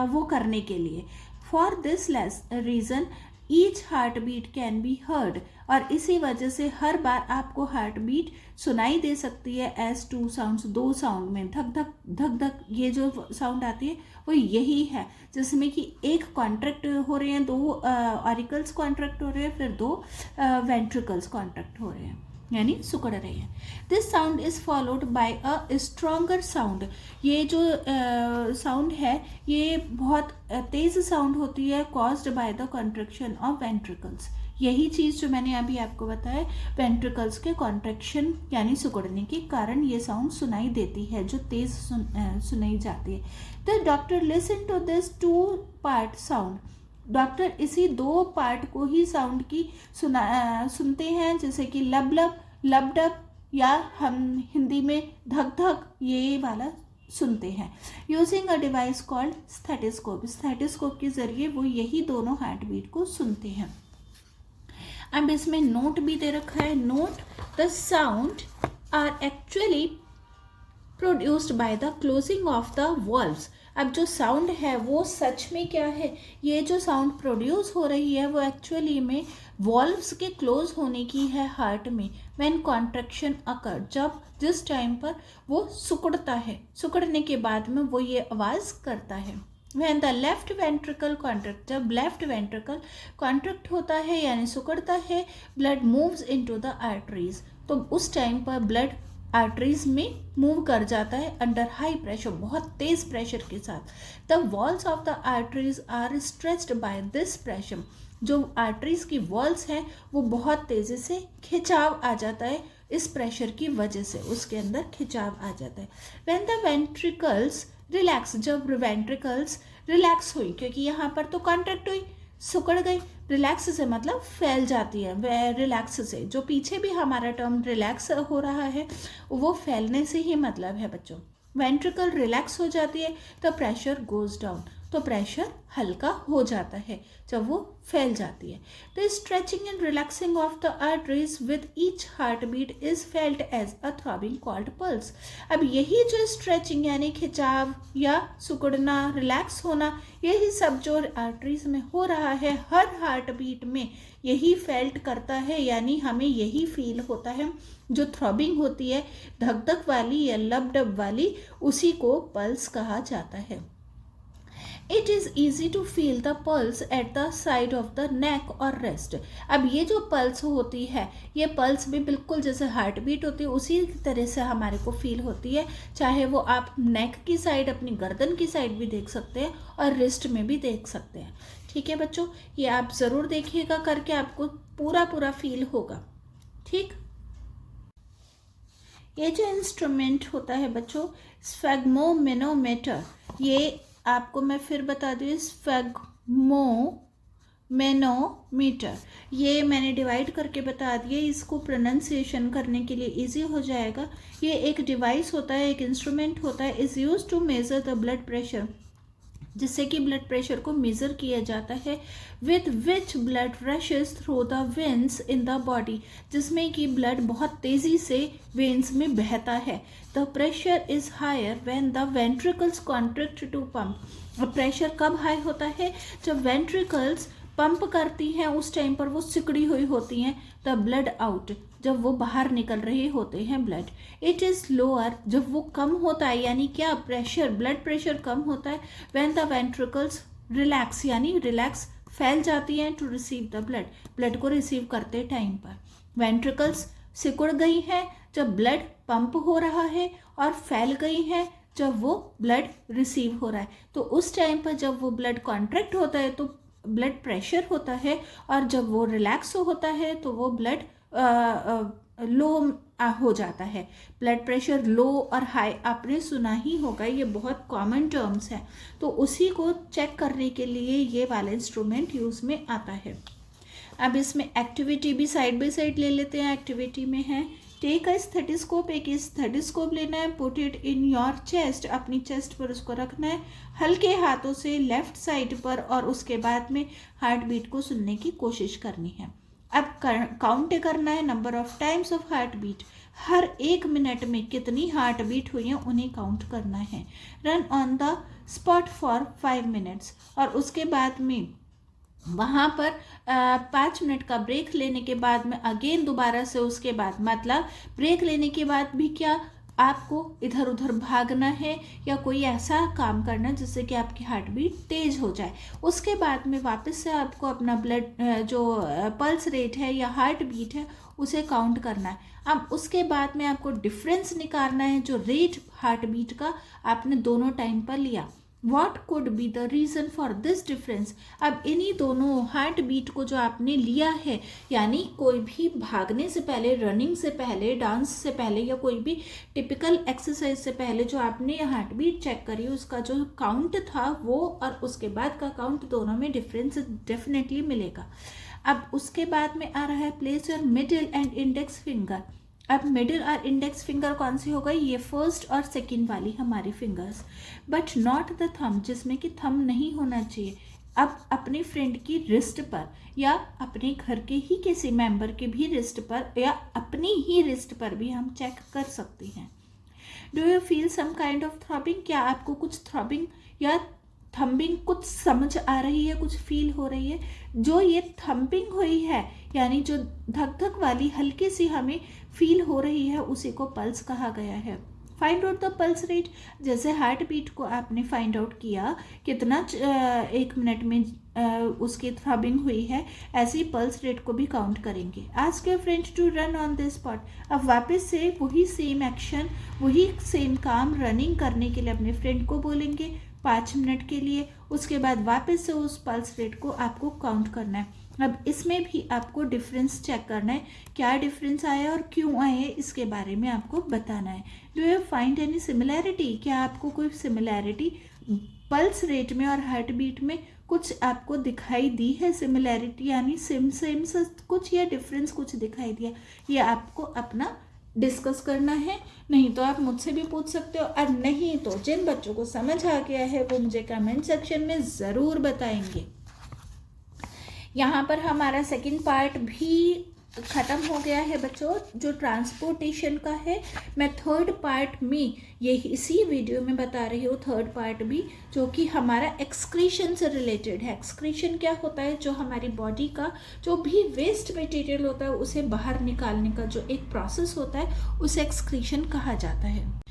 वो करने के लिए। For this reason each heart beat can be heard, और इसी वजह से हर बार आपको हार्ट बीट सुनाई दे सकती है एज 2 साउंड्स, 2 साउंड में धक धक धक धक, ये जो साउंड आती है वो यही है, जिसमें कि एक कॉन्ट्रैक्ट हो रहे हैं, 2 ऑरिकल्स कॉन्ट्रैक्ट हो रहे हैं, फिर 2 वेंट्रिकल्स कॉन्ट्रैक्ट हो रहे हैं, यानी सिकुड़ रहे हैं। This sound is followed by a stronger sound. ये जो साउंड है ये बहुत तेज साउंड होती है, caused by the contraction of ventricles. यही चीज़ जो मैंने अभी आपको बताया, वेंट्रिकल्स के कॉन्ट्रैक्शन यानी सिकुड़ने के कारण ये साउंड सुनाई देती है, जो तेज सुनाई जाती है। The doctor listen to this 2 part sound. Doctor इसी 2 पार्ट को ही साउंड की सुनते हैं, जैसे कि लब लब, लब डब, या हम हिंदी में धक धक, ये वाला सुनते हैं। Using a device called stethoscope, stethoscope के जरिए वो यही दोनों हार्ट बीट को सुनते हैं। अब इसमें नोट भी दे रखा है, note the sound are actually produced by the closing of the valves. अब जो साउंड है वो सच में क्या है, ये जो साउंड प्रोड्यूस हो रही है वो एक्चुअली में वॉल्व्स के क्लोज होने की है हार्ट में। व्हेन कॉन्ट्रैक्शन अकर, जब जिस टाइम पर वो सिकुड़ता है, सिकुड़ने के बाद में वो ये आवाज़ करता है। When the left ventricle contract, जब लेफ्ट वेंट्रिकल कॉन्ट्रैक्ट होता है यानी सिकुड़ता है, blood moves into the arteries, तो उस टाइम पर ब्लड आर्टरीज में मूव कर जाता है अंडर हाई प्रेशर, बहुत तेज प्रेशर के साथ। The walls of the arteries are stretched by this pressure, जो आर्टरीज की वॉल्स हैं वो बहुत तेज़ी से खिंचाव आ जाता है, इस प्रेशर की वजह से उसके अंदर खिंचाव आ जाता है। व्हेन द वेंट्रिकल्स रिलैक्स, जब वेंट्रिकल्स रिलैक्स हुई, क्योंकि यहाँ पर तो कॉन्ट्रैक्ट हुई, सिकुड़ गई, रिलैक्स से मतलब फैल जाती है, रिलैक्स से, जो पीछे भी हमारा टर्म रिलैक्स हो रहा है वो फैलने से ही मतलब है बच्चों। वेंट्रिकल रिलैक्स हो जाती है तो प्रेशर गोज डाउन, तो प्रेशर हल्का हो जाता है जब वो फैल जाती है। The stretching and relaxing of the arteries with each heart beat is felt as a throbbing called pulse. अब यही जो स्ट्रेचिंग यानी खिंचाव या सिकुड़ना, रिलैक्स होना, यही सब जो आर्टरीज में हो रहा है हर हार्ट बीट में यही फेल्ट करता है, यानी हमें यही फील होता है। जो थ्रॉबिंग होती है धक धक वाली या लब डब वाली, उसी को पल्स कहा जाता है। It is easy to feel the pulse at the side of the neck और रेस्ट। अब ये जो पल्स होती है, ये पल्स भी बिल्कुल जैसे हार्ट बीट होती है उसी तरह से हमारे को फील होती है, चाहे वो आप नेक की साइड, अपनी गर्दन की साइड भी देख सकते हैं और रिस्ट में भी देख सकते हैं। ठीक है बच्चों, ये आप ज़रूर देखिएगा करके, आपको पूरा फील होगा। ठीक, ये जो इंस्ट्रूमेंट होता है बच्चों, स्फेग्मोमेनोमीटर, ये आपको मैं फिर बता दूँ, स्फेगमोमेनोमीटर, ये मैंने डिवाइड करके बता दिया, इसको प्रोनाउंसिएशन करने के लिए इजी हो जाएगा। ये एक डिवाइस होता है, एक इंस्ट्रूमेंट होता है, is use to measure the blood pressure, जिससे कि ब्लड प्रेशर को मेज़र किया जाता है। With which blood rushes through the veins in the body, जिसमें कि ब्लड बहुत तेज़ी से वेन्स में बहता है। The pressure is higher when the ventricles contract to pump. और प्रेशर कब हाई होता है? जब वेंट्रिकल्स पंप करती हैं, उस टाइम पर वो सिकुड़ी हुई होती हैं, द ब्लड आउट, जब वो बाहर निकल रहे होते हैं ब्लड। इट इज़ लोअर, जब वो कम होता है, यानी क्या प्रेशर, ब्लड प्रेशर कम होता है, व्हेन द वेंट्रिकल्स रिलैक्स, यानी रिलैक्स फैल जाती हैं to receive the blood, blood को रिसीव करते टाइम पर। वेंट्रिकल्स सिकुड़ गई हैं जब ब्लड पंप हो रहा है, और फैल गई हैं जब वो ब्लड रिसीव हो रहा है। तो उस टाइम पर जब वो ब्लड कॉन्ट्रैक्ट होता है तो ब्लड प्रेशर होता है, और जब वो रिलैक्स होता है तो वो ब्लड लो हो जाता है। ब्लड प्रेशर लो और हाई आपने सुना ही होगा, ये बहुत कॉमन टर्म्स हैं, तो उसी को चेक करने के लिए ये वाला इंस्ट्रूमेंट यूज़ में आता है। अब इसमें एक्टिविटी भी साइड बाय साइड ले लेते हैं। एक्टिविटी में है टेक अ स्टेथोस्कोप, एक स्टेथोस्कोप लेना है, put it in your chest, अपनी चेस्ट पर उसको रखना है हल्के हाथों से लेफ्ट साइड पर, और उसके बाद में हार्ट बीट को सुनने की कोशिश करनी है। अब काउंट करना है number of times of heart beat, हर एक मिनट में कितनी हार्ट बीट हुई है उन्हें काउंट करना है। Run on the spot for 5 minutes, और उसके बाद में वहाँ पर 5 मिनट का ब्रेक लेने के बाद में अगेन दोबारा से उसके बाद, मतलब ब्रेक लेने के बाद भी क्या आपको इधर उधर भागना है या कोई ऐसा काम करना जिससे कि आपकी हार्ट बीट तेज़ हो जाए। उसके बाद में वापस से आपको अपना ब्लड जो पल्स रेट है या हार्ट बीट है उसे काउंट करना है। अब उसके बाद में आपको डिफरेंस निकालना है, जो रेट हार्ट बीट का आपने दोनों टाइम पर लिया। What could be the reason for this difference? अब इन्हीं दोनों हार्ट बीट को जो आपने लिया है, यानी कोई भी भागने से पहले, रनिंग से पहले, डांस से पहले या कोई भी टिपिकल एक्सरसाइज से पहले जो आपने हार्ट बीट चेक करी, उसका जो काउंट था वो और उसके बाद का काउंट, दोनों में डिफरेंस डेफिनेटली मिलेगा। अब उसके बाद में आ रहा है place your middle and index finger. अब मिडिल और इंडेक्स फिंगर कौन सी हो गई? ये फर्स्ट और सेकंड वाली हमारी fingers, but not the thumb, जिसमें कि थंब नहीं होना चाहिए। अब अपने फ्रेंड की रिस्ट पर या अपने घर के ही किसी मेंबर के भी रिस्ट पर या अपनी ही रिस्ट पर भी हम चेक कर सकते हैं। Do you feel some kind of throbbing? क्या आपको कुछ थ्रॉबिंग या थंबिंग कुछ समझ आ रही है, कुछ फील हो रही है? जो ये थंबिंग हुई है, यानी जो धक धक वाली हल्की सी हमें फील हो रही है, उसी को पल्स कहा गया है। Find out the pulse rate, जैसे हार्ट बीट को आपने फाइंड आउट किया कितना 1 मिनट में उसकी थ्रॉबिंग हुई है, ऐसे ही पल्स रेट को भी काउंट करेंगे। Ask your friend to run on this spot. अब वापस से वही सेम एक्शन, वही सेम काम रनिंग करने के लिए अपने फ्रेंड को बोलेंगे 5 मिनट के लिए। उसके बाद वापस से उस पल्स रेट को आपको काउंट करना है। अब इसमें भी आपको डिफरेंस चेक करना है, क्या डिफरेंस आया और क्यों आए, इसके बारे में आपको बताना है। Do you find any similarity? क्या आपको कोई सिमिलैरिटी पल्स रेट में और हार्ट बीट में कुछ आपको दिखाई दी है? सिमिलैरिटी यानी सेम कुछ या डिफरेंस कुछ दिखाई दिया, ये आपको अपना डिस्कस करना है। नहीं तो आप मुझसे भी पूछ सकते हो, और नहीं तो जिन बच्चों को समझ आ गया है वो मुझे कमेंट सेक्शन में ज़रूर बताएंगे। यहाँ पर हमारा सेकंड पार्ट भी ख़त्म हो गया है बच्चों, जो ट्रांसपोर्टेशन का है। मैं थर्ड पार्ट में ये इसी वीडियो में बता रही हूँ, थर्ड पार्ट भी, जो कि हमारा एक्सक्रीशन से रिलेटेड है। एक्सक्रीशन क्या होता है? जो हमारी बॉडी का जो भी वेस्ट मटेरियल होता है उसे बाहर निकालने का जो एक प्रोसेस होता है, उसे एक्सक्रीशन कहा जाता है।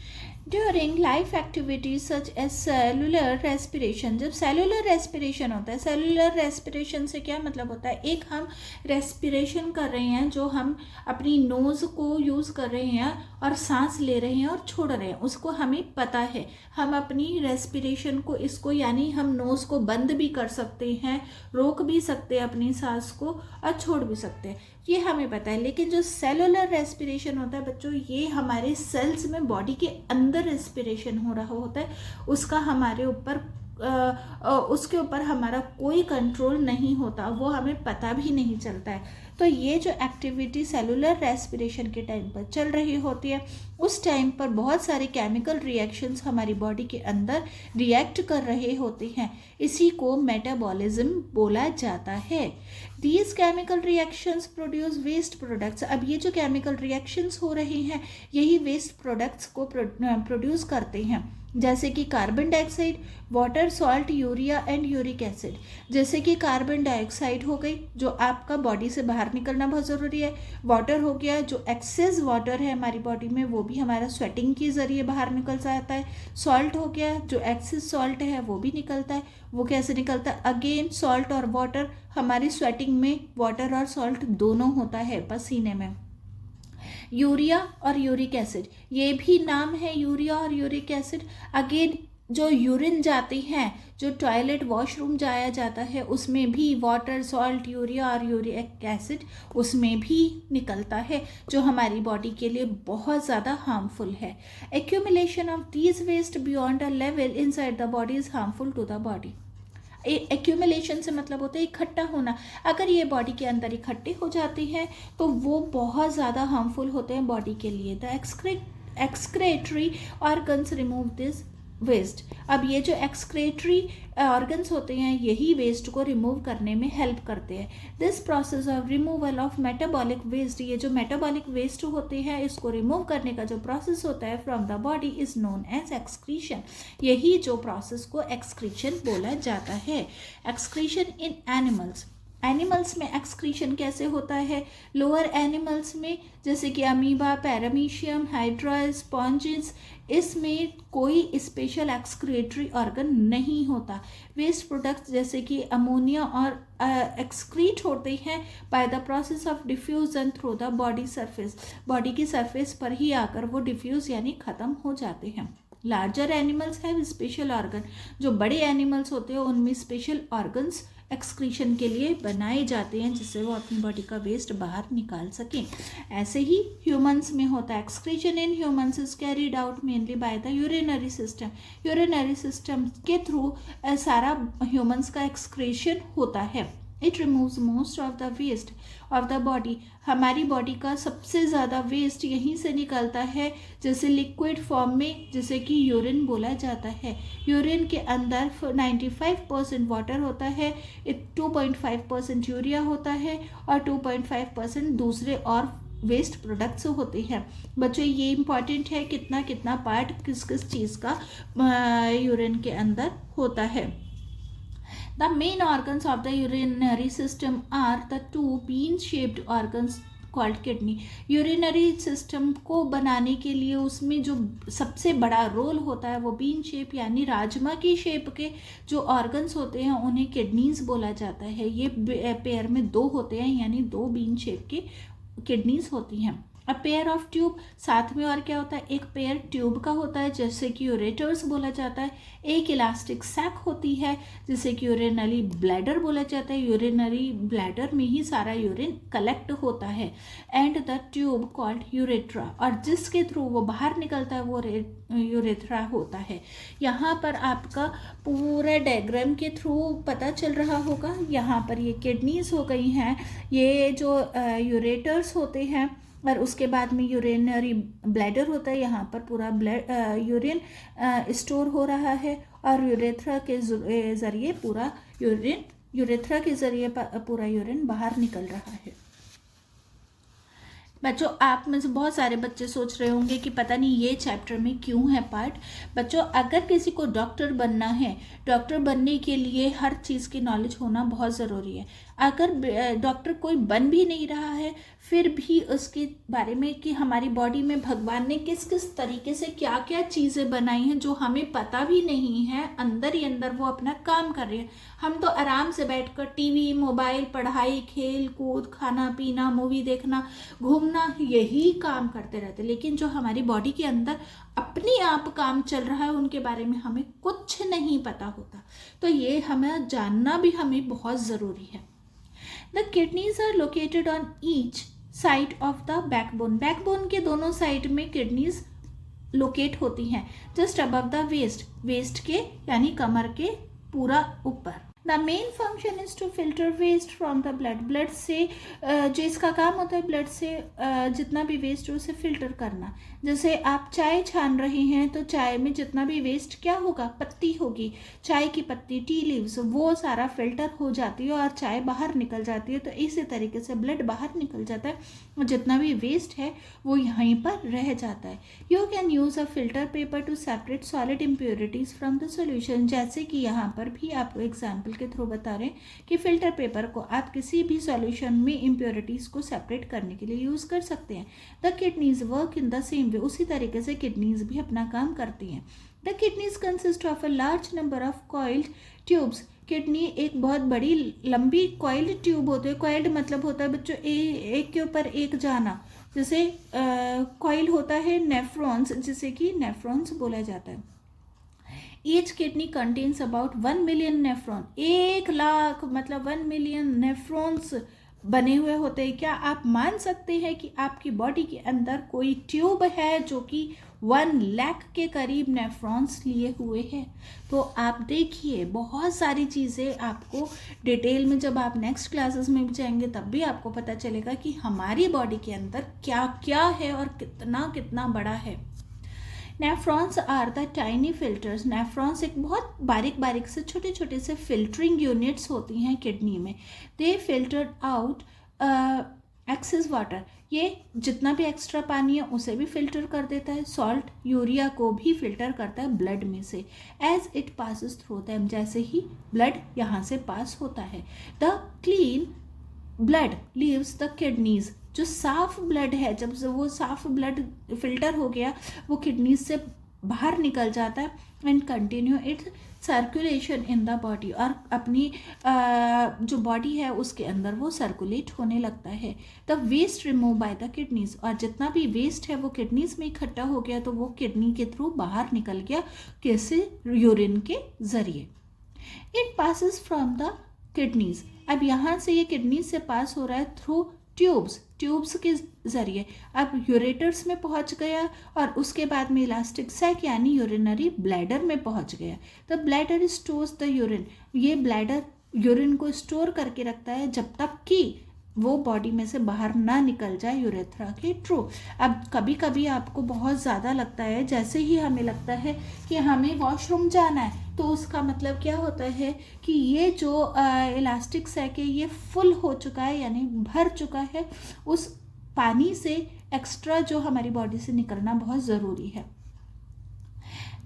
During life activities such as cellular respiration, जब सेलुलर रेस्पिरेशन होता है, सेलुलर रेस्पिरेशन से क्या मतलब होता है? एक हम रेस्पिरेशन कर रहे हैं, जो हम अपनी नोज़ को यूज़ कर रहे हैं और सांस ले रहे हैं और छोड़ रहे हैं, उसको हमें पता है। हम अपनी रेस्पिरेशन को, इसको यानी हम नोज़ को बंद भी कर सकते हैं, रोक भी सकते हैं अपनी सांस को और छोड़ भी सकते हैं, ये हमें पता है। लेकिन जो सेलुलर रेस्पिरेशन होता है बच्चों, ये हमारे सेल्स में बॉडी के अंदर रेस्पिरेशन हो रहा होता है, उसका हमारे ऊपर उसके ऊपर हमारा कोई कंट्रोल नहीं होता, वो हमें पता भी नहीं चलता है। तो ये जो एक्टिविटी सेलुलर रेस्पिरेशन के टाइम पर चल रही होती है, उस टाइम पर बहुत सारे केमिकल रिएक्शंस हमारी बॉडी के अंदर रिएक्ट कर रहे होते हैं, इसी को मेटाबॉलिज्म बोला जाता है। These chemical reactions produce waste products. अब ये जो केमिकल रिएक्शंस हो रही हैं, यही वेस्ट प्रोडक्ट्स को प्रोड्यूस करते हैं, जैसे कि carbon dioxide, water, salt, urea and uric acid. जैसे कि कार्बन डाइऑक्साइड हो गई, जो आपका बॉडी से बाहर निकलना बहुत ज़रूरी है। वाटर हो गया, जो एक्सेस वाटर है हमारी बॉडी में, वो भी हमारा स्वेटिंग के ज़रिए बाहर निकल जाता है। सॉल्ट हो गया, जो एक्सेस सॉल्ट है वो भी निकलता है। वो कैसे निकलता है? अगेन सॉल्ट और वाटर, हमारी स्वेटिंग में वाटर और सॉल्ट दोनों होता है पसीने में। यूरिया और यूरिक एसिड, ये भी नाम है यूरिया और यूरिक एसिड। अगेन जो यूरिन जाती हैं, जो टॉयलेट वॉशरूम जाया जाता है, उसमें भी वाटर, सॉल्ट, यूरिया और यूरिक एसिड उसमें भी निकलता है, जो हमारी बॉडी के लिए बहुत ज़्यादा हार्मफुल है। Accumulation of these waste beyond a level inside the body is harmful to the body. Accumulation से मतलब होता है इकट्ठा होना। अगर ये बॉडी के अंदर इकट्ठे हो जाती हैं तो वो बहुत ज़्यादा हार्मफुल होते हैं बॉडी के लिए। The excretory organs remove this waste. अब ये जो एक्सक्रेटरी ऑर्गन्स होते हैं, यही वेस्ट को रिमूव करने में हेल्प करते हैं। This process of removal of metabolic waste, ये जो मेटाबॉलिक वेस्ट होते हैं, इसको रिमूव करने का जो प्रोसेस होता है from the body is known as excretion. यही जो प्रोसेस को एक्सक्रीशन बोला जाता है। एक्सक्रीशन इन एनिमल्स, एनिमल्स में एक्सक्रीशन कैसे होता है? लोअर एनिमल्स में, जैसे कि अमीबा, पैरामीशियम, हाइड्रा, स्पॉन्जेस, इसमें कोई स्पेशल एक्सक्रीटरी ऑर्गन नहीं होता। वेस्ट प्रोडक्ट्स जैसे कि अमोनिया और एक्सक्रीट होते हैं by the process of diffusion through the body surface. Body की सरफेस पर ही आकर वो डिफ्यूज यानी ख़त्म हो जाते हैं। Larger animals have special organ, जो बड़े एनिमल्स होते हैं उनमें स्पेशल ऑर्गन्स एक्सक्रीशन के लिए बनाए जाते हैं, जिससे वो अपनी बॉडी का वेस्ट बाहर निकाल सकें। ऐसे ही ह्यूमंस में होता है। Excretion in humans is carried out mainly by the urinary system. Urinary system के थ्रू सारा ह्यूमंस का एक्सक्रीशन होता है। It removes most of the waste of the body. हमारी बॉडी का सबसे ज़्यादा वेस्ट यहीं से निकलता है, जैसे लिक्विड फॉर्म में, जैसे कि यूरिन बोला जाता है। यूरिन के अंदर 95% वाटर होता है, 2.5% यूरिया होता है और 2.5% दूसरे और वेस्ट प्रोडक्ट्स होते हैं। बच्चों ये इंपॉर्टेंट है, कितना कितना पार्ट किस किस चीज़ का यूरिन के अंदर होता है। The main organs of the urinary system are the two bean-shaped organs called kidney. Urinary system को बनाने के लिए उसमें जो सबसे बड़ा रोल होता है वो बीन शेप यानी राजमा की शेप के जो ऑर्गन्स होते हैं उन्हें किडनीज बोला जाता है। ये पेयर में दो होते हैं, यानी दो बीन शेप के किडनीज होती हैं। अ पेयर ऑफ ट्यूब, साथ में और क्या होता है? एक पेयर ट्यूब का होता है, जैसे कि यूरेटर्स बोला जाता है। एक इलास्टिक सैक होती है, जिसे कि यूरिनरी ब्लैडर बोला जाता है। यूरिनरी ब्लैडर में ही सारा यूरिन कलेक्ट होता है। And the tube called urethra, और जिसके थ्रू वो बाहर निकलता है वो यूरेथ्रा होता है। यहाँ पर आपका पूरा डायग्राम के थ्रू पता चल रहा होगा। यहाँ पर ये किडनीज हो गई हैं, ये जो यूरेटर्स होते हैं, और उसके बाद में यूरिनरी ब्लैडर होता है। यहाँ पर पूरा यूरिन स्टोर हो रहा है और यूरेथ्रा के ज़रिए पूरा यूरेथ्रा के ज़रिए पूरा यूरिन बाहर निकल रहा है। बच्चों आप में से बहुत सारे बच्चे सोच रहे होंगे कि पता नहीं ये चैप्टर में क्यों है पार्ट। बच्चों अगर किसी को डॉक्टर बनना है, डॉक्टर बनने के लिए हर चीज़ की नॉलेज होना बहुत ज़रूरी है। अगर डॉक्टर कोई बन भी नहीं रहा है फिर भी उसके बारे में कि हमारी बॉडी में भगवान ने किस किस तरीके से क्या क्या चीज़ें बनाई हैं जो हमें पता भी नहीं है, अंदर ही अंदर वो अपना काम कर रही है। हम तो आराम से बैठकर टीवी, मोबाइल, पढ़ाई, खेल कूद, खाना पीना, मूवी देखना, घूमना, यही काम करते रहते, लेकिन जो हमारी बॉडी के अंदर अपने आप काम चल रहा है उनके बारे में हमें कुछ नहीं पता होता। तो ये हमें जानना भी हमें बहुत ज़रूरी है। The kidneys are located on each side of the backbone. Backbone के दोनों साइड में किडनीज लोकेट होती हैं just above the waist, waist के यानी कमर के पूरा ऊपर। The main function is to filter waste from the blood, blood से जो इसका काम होता है ब्लड से जितना भी वेस्ट है उसे फिल्टर करना। जैसे आप चाय छान रहे हैं तो चाय में जितना भी वेस्ट क्या होगा, पत्ती होगी, चाय की पत्ती, टी लीव्स, वो सारा फिल्टर हो जाती है और चाय बाहर निकल जाती है। तो इसी तरीके से ब्लड बाहर निकल जाता है और जितना भी वेस्ट है वो यहीं पर रह जाता है। You can use a filter paper two separate solid impurities from the solution, जैसे कि यहाँ पर भी आपको एग्जाम्पल के थ्रू बता रहे हैं कि फिल्टर पेपर को आप किसी भी सॉल्यूशन में इम्प्योरिटीज़ को सेपरेट करने के लिए यूज़ कर सकते हैं। The kidneys work in the same way, उसी तरीके से किडनीज भी अपना काम करती हैं। The kidneys consist of a large number of coiled tubes, kidney एक बहुत बड़ी लंबी कॉइल्ड ट्यूब होते हैं। कॉइल्ड मतलब होता है बच्चों एक के ऊपर एक जाना, जैसे कॉइल होता है नेफ्रॉन्स, जिसे कि नेफ्रॉन्स बोला जाता है। Each kidney contains about 1 million nephron, 1 lakh मतलब 1 मिलियन नेफ्रॉन्स बने हुए होते हैं। क्या आप मान सकते हैं कि आपकी बॉडी के अंदर कोई ट्यूब है जो कि 1 लाख के करीब नेफ्रॉन्स लिए हुए हैं? तो आप देखिए बहुत सारी चीज़ें आपको डिटेल में जब आप नेक्स्ट क्लासेस में भी जाएंगे तब भी आपको पता चलेगा कि हमारी बॉडी के अंदर क्या क्या है और कितना कितना बड़ा है। Nephrons are the tiny filters, nephrons एक बहुत बारीक बारीक से छोटे छोटे से फिल्टरिंग यूनिट्स होती हैं किडनी में। दे फिल्टर आउट एक्सेस वाटर, ये जितना भी एक्स्ट्रा पानी है उसे भी फिल्टर कर देता है। सॉल्ट, यूरिया को भी फिल्टर करता है ब्लड में से as it passes through them, जैसे ही ब्लड यहाँ से पास होता है। The clean blood leaves the kidneys, जो साफ ब्लड है जब वो साफ ब्लड फिल्टर हो गया वो किडनीज से बाहर निकल जाता है and continue its circulation in the body, और अपनी जो बॉडी है उसके अंदर वो सर्कुलेट होने लगता है। The waste remove by the kidneys, और जितना भी वेस्ट है वो किडनीज में इकट्ठा हो गया तो वो किडनी के थ्रू बाहर निकल गया, कैसे? यूरिन के जरिए। It passes from the kidneys, अब यहाँ से ये किडनीज से पास हो रहा है थ्रू ट्यूब्स के जरिए। अब यूरेटर्स में पहुंच गया और उसके बाद में इलास्टिक सैक यानी यूरिनरी ब्लैडर में पहुंच गया। The bladder stores the urine, ये ब्लैडर यूरिन को स्टोर करके रखता है जब तक कि वो बॉडी में से बाहर ना निकल जाए यूरेथ्रा के थ्रू। अब कभी कभी आपको बहुत ज़्यादा लगता है, जैसे ही हमें लगता है कि हमें वॉशरूम जाना है तो उसका मतलब क्या होता है कि ये जो इलास्टिक सैक है ये फुल हो चुका है यानी भर चुका है। उस पानी से एक्स्ट्रा जो हमारी बॉडी से निकलना बहुत ज़रूरी है।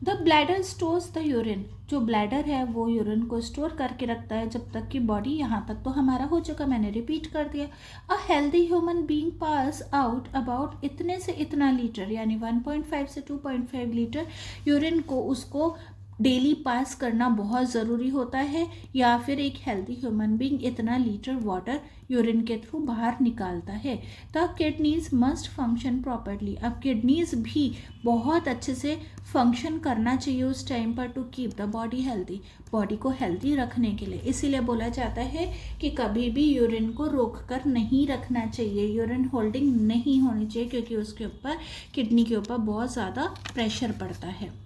The bladder stores the urine, जो ब्लैडर है वो यूरिन को स्टोर करके रखता है जब तक कि बॉडी, यहाँ तक तो हमारा हो चुका, मैंने रिपीट कर दिया। A healthy human being pass out about इतने से इतना लीटर यानी 1.5 से 2.5 लीटर यूरिन को उसको डेली पास करना बहुत ज़रूरी होता है, या फिर एक हेल्दी ह्यूमन बीइंग इतना लीटर वाटर यूरिन के थ्रू बाहर निकालता है। The kidneys must function properly, अब किडनीज भी बहुत अच्छे से फंक्शन करना चाहिए उस टाइम पर to keep the body healthy, body को हेल्दी रखने के लिए। इसीलिए बोला जाता है कि कभी भी यूरिन को रोक कर नहीं रखना चाहिए, यूरिन होल्डिंग नहीं होनी चाहिए, क्योंकि उसके ऊपर किडनी के ऊपर बहुत ज़्यादा प्रेशर पड़ता है।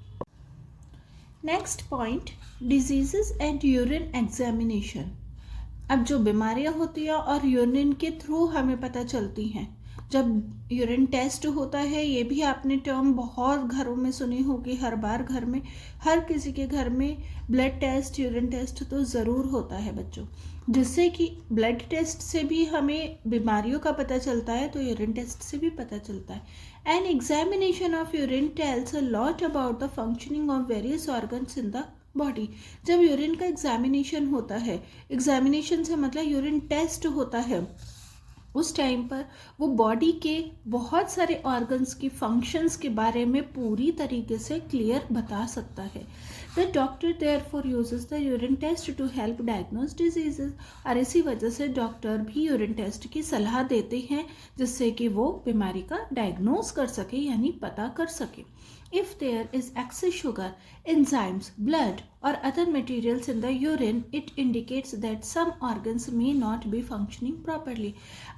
Next point, diseases and urine examination. अब जो बीमारियां होती हैं और यूरिन के थ्रू हमें पता चलती हैं। जब यूरिन टेस्ट होता है, ये भी आपने टर्म बहुत घरों में सुनी होगी, हर बार घर में, हर किसी के घर में ब्लड टेस्ट, यूरिन टेस्ट तो ज़रूर होता है बच्चों, जिससे कि ब्लड टेस्ट से भी हमें बीमारियों का पता चलता है तो यूरिन टेस्ट से भी पता चलता है। An examination of urine tells a lot about the functioning of various organs in the body. जब यूरिन का एग्जामिनेशन होता है, एग्जामिनेशन से मतलब यूरिन टेस्ट होता है, उस टाइम पर वो बॉडी के बहुत सारे ऑर्गन्स की फंक्शंस के बारे में पूरी तरीके से क्लियर बता सकता है। The doctor therefore uses the urine test to help diagnose diseases, और इसी वजह से डॉक्टर भी यूरिन टेस्ट की सलाह देते हैं जिससे कि वो बीमारी का डायग्नोज कर सके यानी पता कर सके। If there is excess sugar, enzymes, blood or other materials in the urine, it indicates that some organs may not be functioning properly.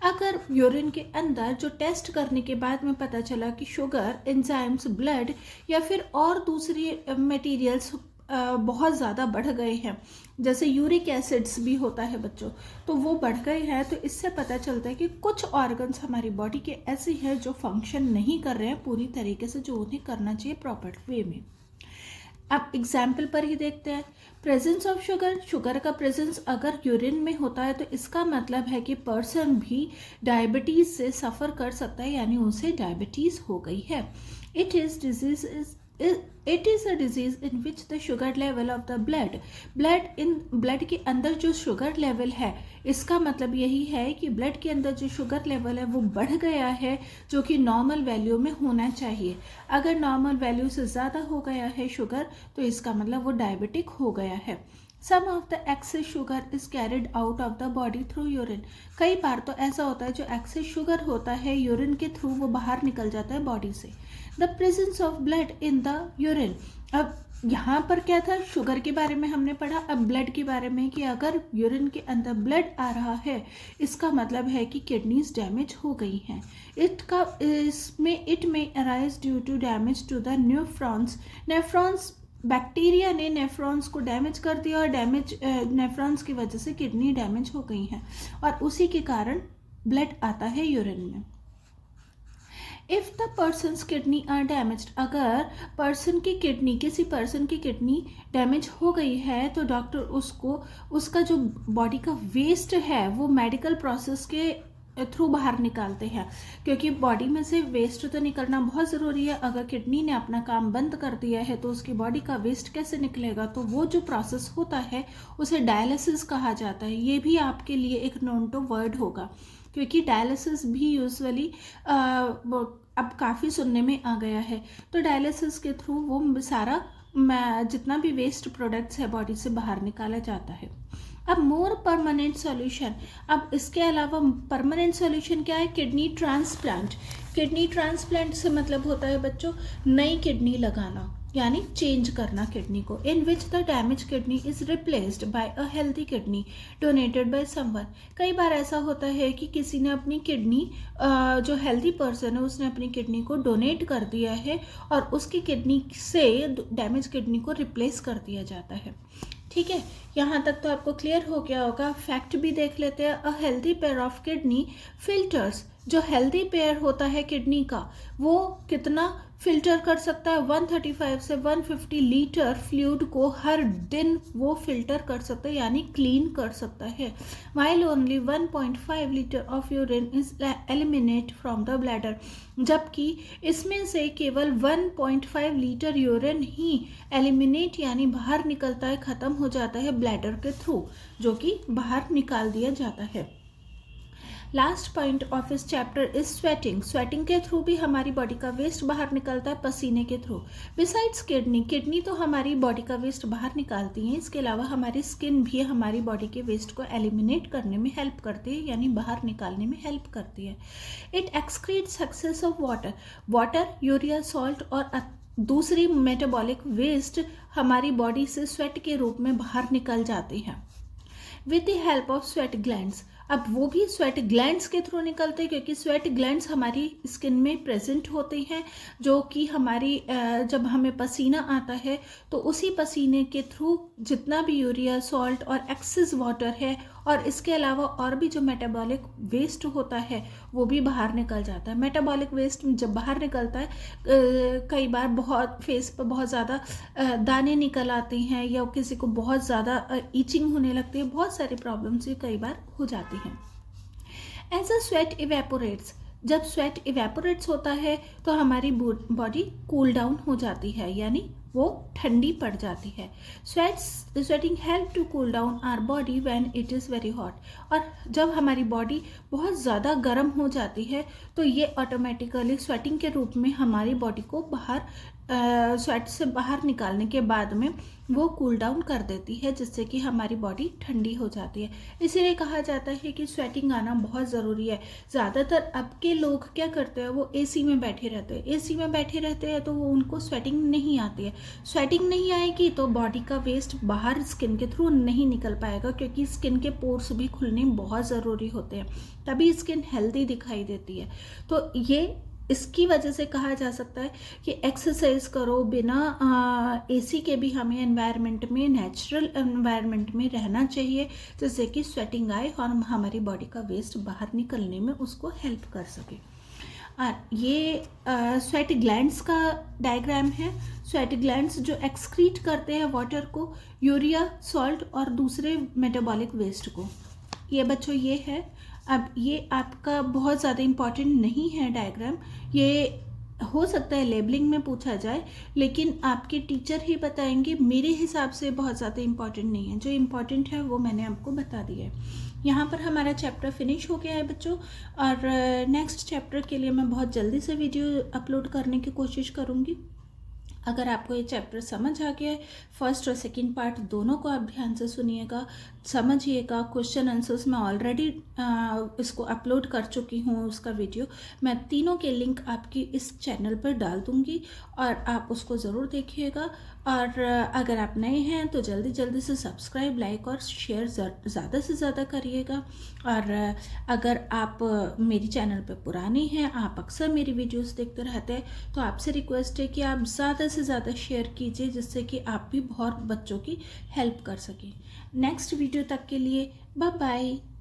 अगर यूरिन के अंदर जो टेस्ट करने के बाद में पता चला कि शुगर, एंजाइम्स, ब्लड या फिर और दूसरी मटेरियल्स बहुत ज़्यादा बढ़ गए हैं, जैसे यूरिक एसिड्स भी होता है बच्चों, तो वो बढ़ गए हैं, तो इससे पता चलता है कि कुछ ऑर्गन्स हमारी बॉडी के ऐसे हैं जो फंक्शन नहीं कर रहे हैं पूरी तरीके से, जो उन्हें करना चाहिए प्रॉपर वे में। अब एग्जाम्पल पर ही देखते हैं। प्रेजेंस ऑफ शुगर, शुगर का प्रेजेंस अगर यूरिन में होता है तो इसका मतलब है कि पर्सन भी डायबिटीज़ से सफ़र कर सकता है, यानी उसे डायबिटीज़ हो गई है। It is a disease in which the sugar level of the blood के अंदर जो शुगर लेवल है, इसका मतलब यही है कि ब्लड के अंदर जो शुगर लेवल है वो बढ़ गया है, जो कि नॉर्मल वैल्यू में होना चाहिए। अगर नॉर्मल वैल्यू से ज़्यादा हो गया है शुगर, तो इसका मतलब वो डायबिटिक हो गया है। Some of the excess sugar is carried out of the body through urine. कई बार तो ऐसा होता है जो एक्सेस शुगर होता है यूरिन के थ्रू वो बाहर निकल जाता है बॉडी से। The presence of blood in the urine, अब यहाँ पर क्या था, शुगर के बारे में हमने पढ़ा, अब ब्लड के बारे में कि अगर यूरिन के अंदर ब्लड आ रहा है, इसका मतलब है कि किडनीज डैमेज हो गई हैं। It may arise due to damage to the nephrons. Bacteria ने नेफ्रॉन्स को डैमेज कर दिया और नेफ्रॉन्स की वजह से किडनी डैमेज हो गई हैं और उसी के कारण ब्लड आता है यूरिन में। If the person's kidney are damaged, अगर किसी पर्सन की किडनी डैमेज हो गई है तो डॉक्टर उसका जो बॉडी का वेस्ट है वो मेडिकल प्रोसेस के थ्रू बाहर निकालते हैं, क्योंकि बॉडी में से वेस्ट तो निकलना बहुत ज़रूरी है। अगर किडनी ने अपना काम बंद कर दिया है तो उसकी बॉडी का वेस्ट कैसे निकलेगा, तो वो जो प्रोसेस होता है उसे डायलिसिस कहा जाता है। ये भी आपके लिए एक नोन टू वर्ड होगा, क्योंकि डायलिसिस भी यूजुअली अब काफ़ी सुनने में आ गया है। तो डायलिसिस के थ्रू वो सारा जितना भी वेस्ट प्रोडक्ट्स है बॉडी से बाहर निकाला जाता है। अब मोर परमानेंट सॉल्यूशन, अब इसके अलावा परमानेंट सॉल्यूशन क्या है, किडनी ट्रांसप्लांट। किडनी ट्रांसप्लांट से मतलब होता है बच्चों नई किडनी लगाना, यानी चेंज करना किडनी को। In which the damage kidney is replaced by a healthy kidney donated by someone. कई बार ऐसा होता है कि किसी ने अपनी किडनी, जो हेल्दी पर्सन है उसने अपनी किडनी को डोनेट कर दिया है और उसकी किडनी से डैमेज किडनी को रिप्लेस कर दिया जाता है। ठीक है, यहाँ तक तो आपको क्लियर हो गया होगा। फैक्ट भी देख लेते हैं। A healthy pair of kidney filters, जो हेल्दी पेयर होता है किडनी का वो कितना फिल्टर कर सकता है, 135 से 150 लीटर फ्लूइड को हर दिन वो फिल्टर कर सकता है, यानी क्लीन कर सकता है। While only 1.5 litre of urine is eliminate from the bladder, जबकि इसमें से केवल 1.5 लीटर यूरिन ही एलिमिनेट यानी बाहर निकलता है, ख़त्म हो जाता है ब्लैडर के थ्रू, जो कि बाहर निकाल दिया जाता है। लास्ट पॉइंट ऑफ इस चैप्टर इज स्वेटिंग। स्वेटिंग के थ्रू भी हमारी बॉडी का वेस्ट बाहर निकलता है पसीने के थ्रू। बिसाइड्स किडनी तो हमारी बॉडी का वेस्ट बाहर निकालती है, इसके अलावा हमारी स्किन भी हमारी बॉडी के वेस्ट को एलिमिनेट करने में हेल्प करती है, यानी बाहर निकालने में हेल्प करती है। It excretes excess of water, urea, salt और दूसरी मेटाबॉलिक वेस्ट हमारी बॉडी से स्वेट के रूप में बाहर निकल जाती हैं with the help of sweat glands. अब वो भी स्वेट ग्लैंड्स के थ्रू निकलते हैं, क्योंकि स्वेट ग्लैंड्स हमारी स्किन में प्रेजेंट होते हैं, जो कि हमारी जब हमें पसीना आता है तो उसी पसीने के थ्रू जितना भी यूरिया, सॉल्ट और एक्सेस वाटर है और इसके अलावा और भी जो मेटाबॉलिक वेस्ट होता है वो भी बाहर निकल जाता है। मेटाबॉलिक वेस्ट जब बाहर निकलता है, कई बार बहुत फेस पर बहुत ज़्यादा दाने निकल आते हैं या किसी को बहुत ज़्यादा ईचिंग होने लगती है, बहुत सारी प्रॉब्लम्स ये कई बार हो जाती हैं। एज अ स्वेट इवेपोरेट्स, जब स्वेट इवेपोरेट्स होता है तो हमारी बॉडी कूल डाउन हो जाती है, यानी वो ठंडी पड़ जाती है। Sweating help to cool down our body when it is very hot, और जब हमारी बॉडी बहुत ज़्यादा गर्म हो जाती है तो ये ऑटोमेटिकली स्वेटिंग के रूप में हमारी बॉडी को बाहर स्वेट से बाहर निकालने के बाद में वो कूल डाउन कर देती है, जिससे कि हमारी बॉडी ठंडी हो जाती है। इसीलिए कहा जाता है कि स्वेटिंग आना बहुत ज़रूरी है। ज़्यादातर अब के लोग क्या करते हैं, वो एसी में बैठे रहते हैं। एसी में बैठे रहते हैं तो वो उनको स्वेटिंग नहीं आती है। स्वेटिंग नहीं आएगी तो बॉडी का वेस्ट बाहर स्किन के थ्रू नहीं निकल पाएगा, क्योंकि स्किन के पोर्स भी खुलने बहुत ज़रूरी होते हैं, तभी स्किन हेल्दी दिखाई देती है। तो ये इसकी वजह से कहा जा सकता है कि एक्सरसाइज करो, बिना एसी के भी हमें एनवायरनमेंट में, नेचुरल एनवायरनमेंट में रहना चाहिए, जिससे कि स्वेटिंग आए और हमारी बॉडी का वेस्ट बाहर निकलने में उसको हेल्प कर सके। ये स्वेट ग्लैंड्स का डायग्राम है। स्वेट ग्लैंड्स जो एक्सक्रीट करते हैं वाटर को, यूरिया, सॉल्ट और दूसरे मेटाबॉलिक वेस्ट को। ये बच्चों ये है। अब ये आपका बहुत ज़्यादा इम्पॉर्टेंट नहीं है डायग्राम, ये हो सकता है लेबलिंग में पूछा जाए, लेकिन आपके टीचर ही बताएंगे। मेरे हिसाब से बहुत ज़्यादा इम्पॉर्टेंट नहीं है, जो इम्पॉर्टेंट है वो मैंने आपको बता दिया है। यहाँ पर हमारा चैप्टर फिनिश हो गया है बच्चों, और नेक्स्ट चैप्टर के लिए मैं बहुत जल्दी से वीडियो अपलोड करने की कोशिश करूँगी। अगर आपको ये चैप्टर समझ आ गया है, फर्स्ट और सेकंड पार्ट दोनों को आप ध्यान से सुनिएगा, समझिएगा। क्वेश्चन आंसर्स मैं ऑलरेडी इसको अपलोड कर चुकी हूँ, उसका वीडियो मैं तीनों के लिंक आपकी इस चैनल पर डाल दूँगी, और आप उसको ज़रूर देखिएगा। और अगर आप नए हैं तो जल्दी जल्दी से सब्सक्राइब, लाइक और शेयर ज़्यादा से ज़्यादा करिएगा। और अगर आप मेरी चैनल पर पुरानी हैं, आप अक्सर मेरी वीडियोस देखते रहते हैं, तो आपसे रिक्वेस्ट है कि आप ज़्यादा से ज़्यादा शेयर कीजिए, जिससे कि आप भी बहुत बच्चों की हेल्प कर सकें। नेक्स्ट वीडियो तक के लिए बाय बाय।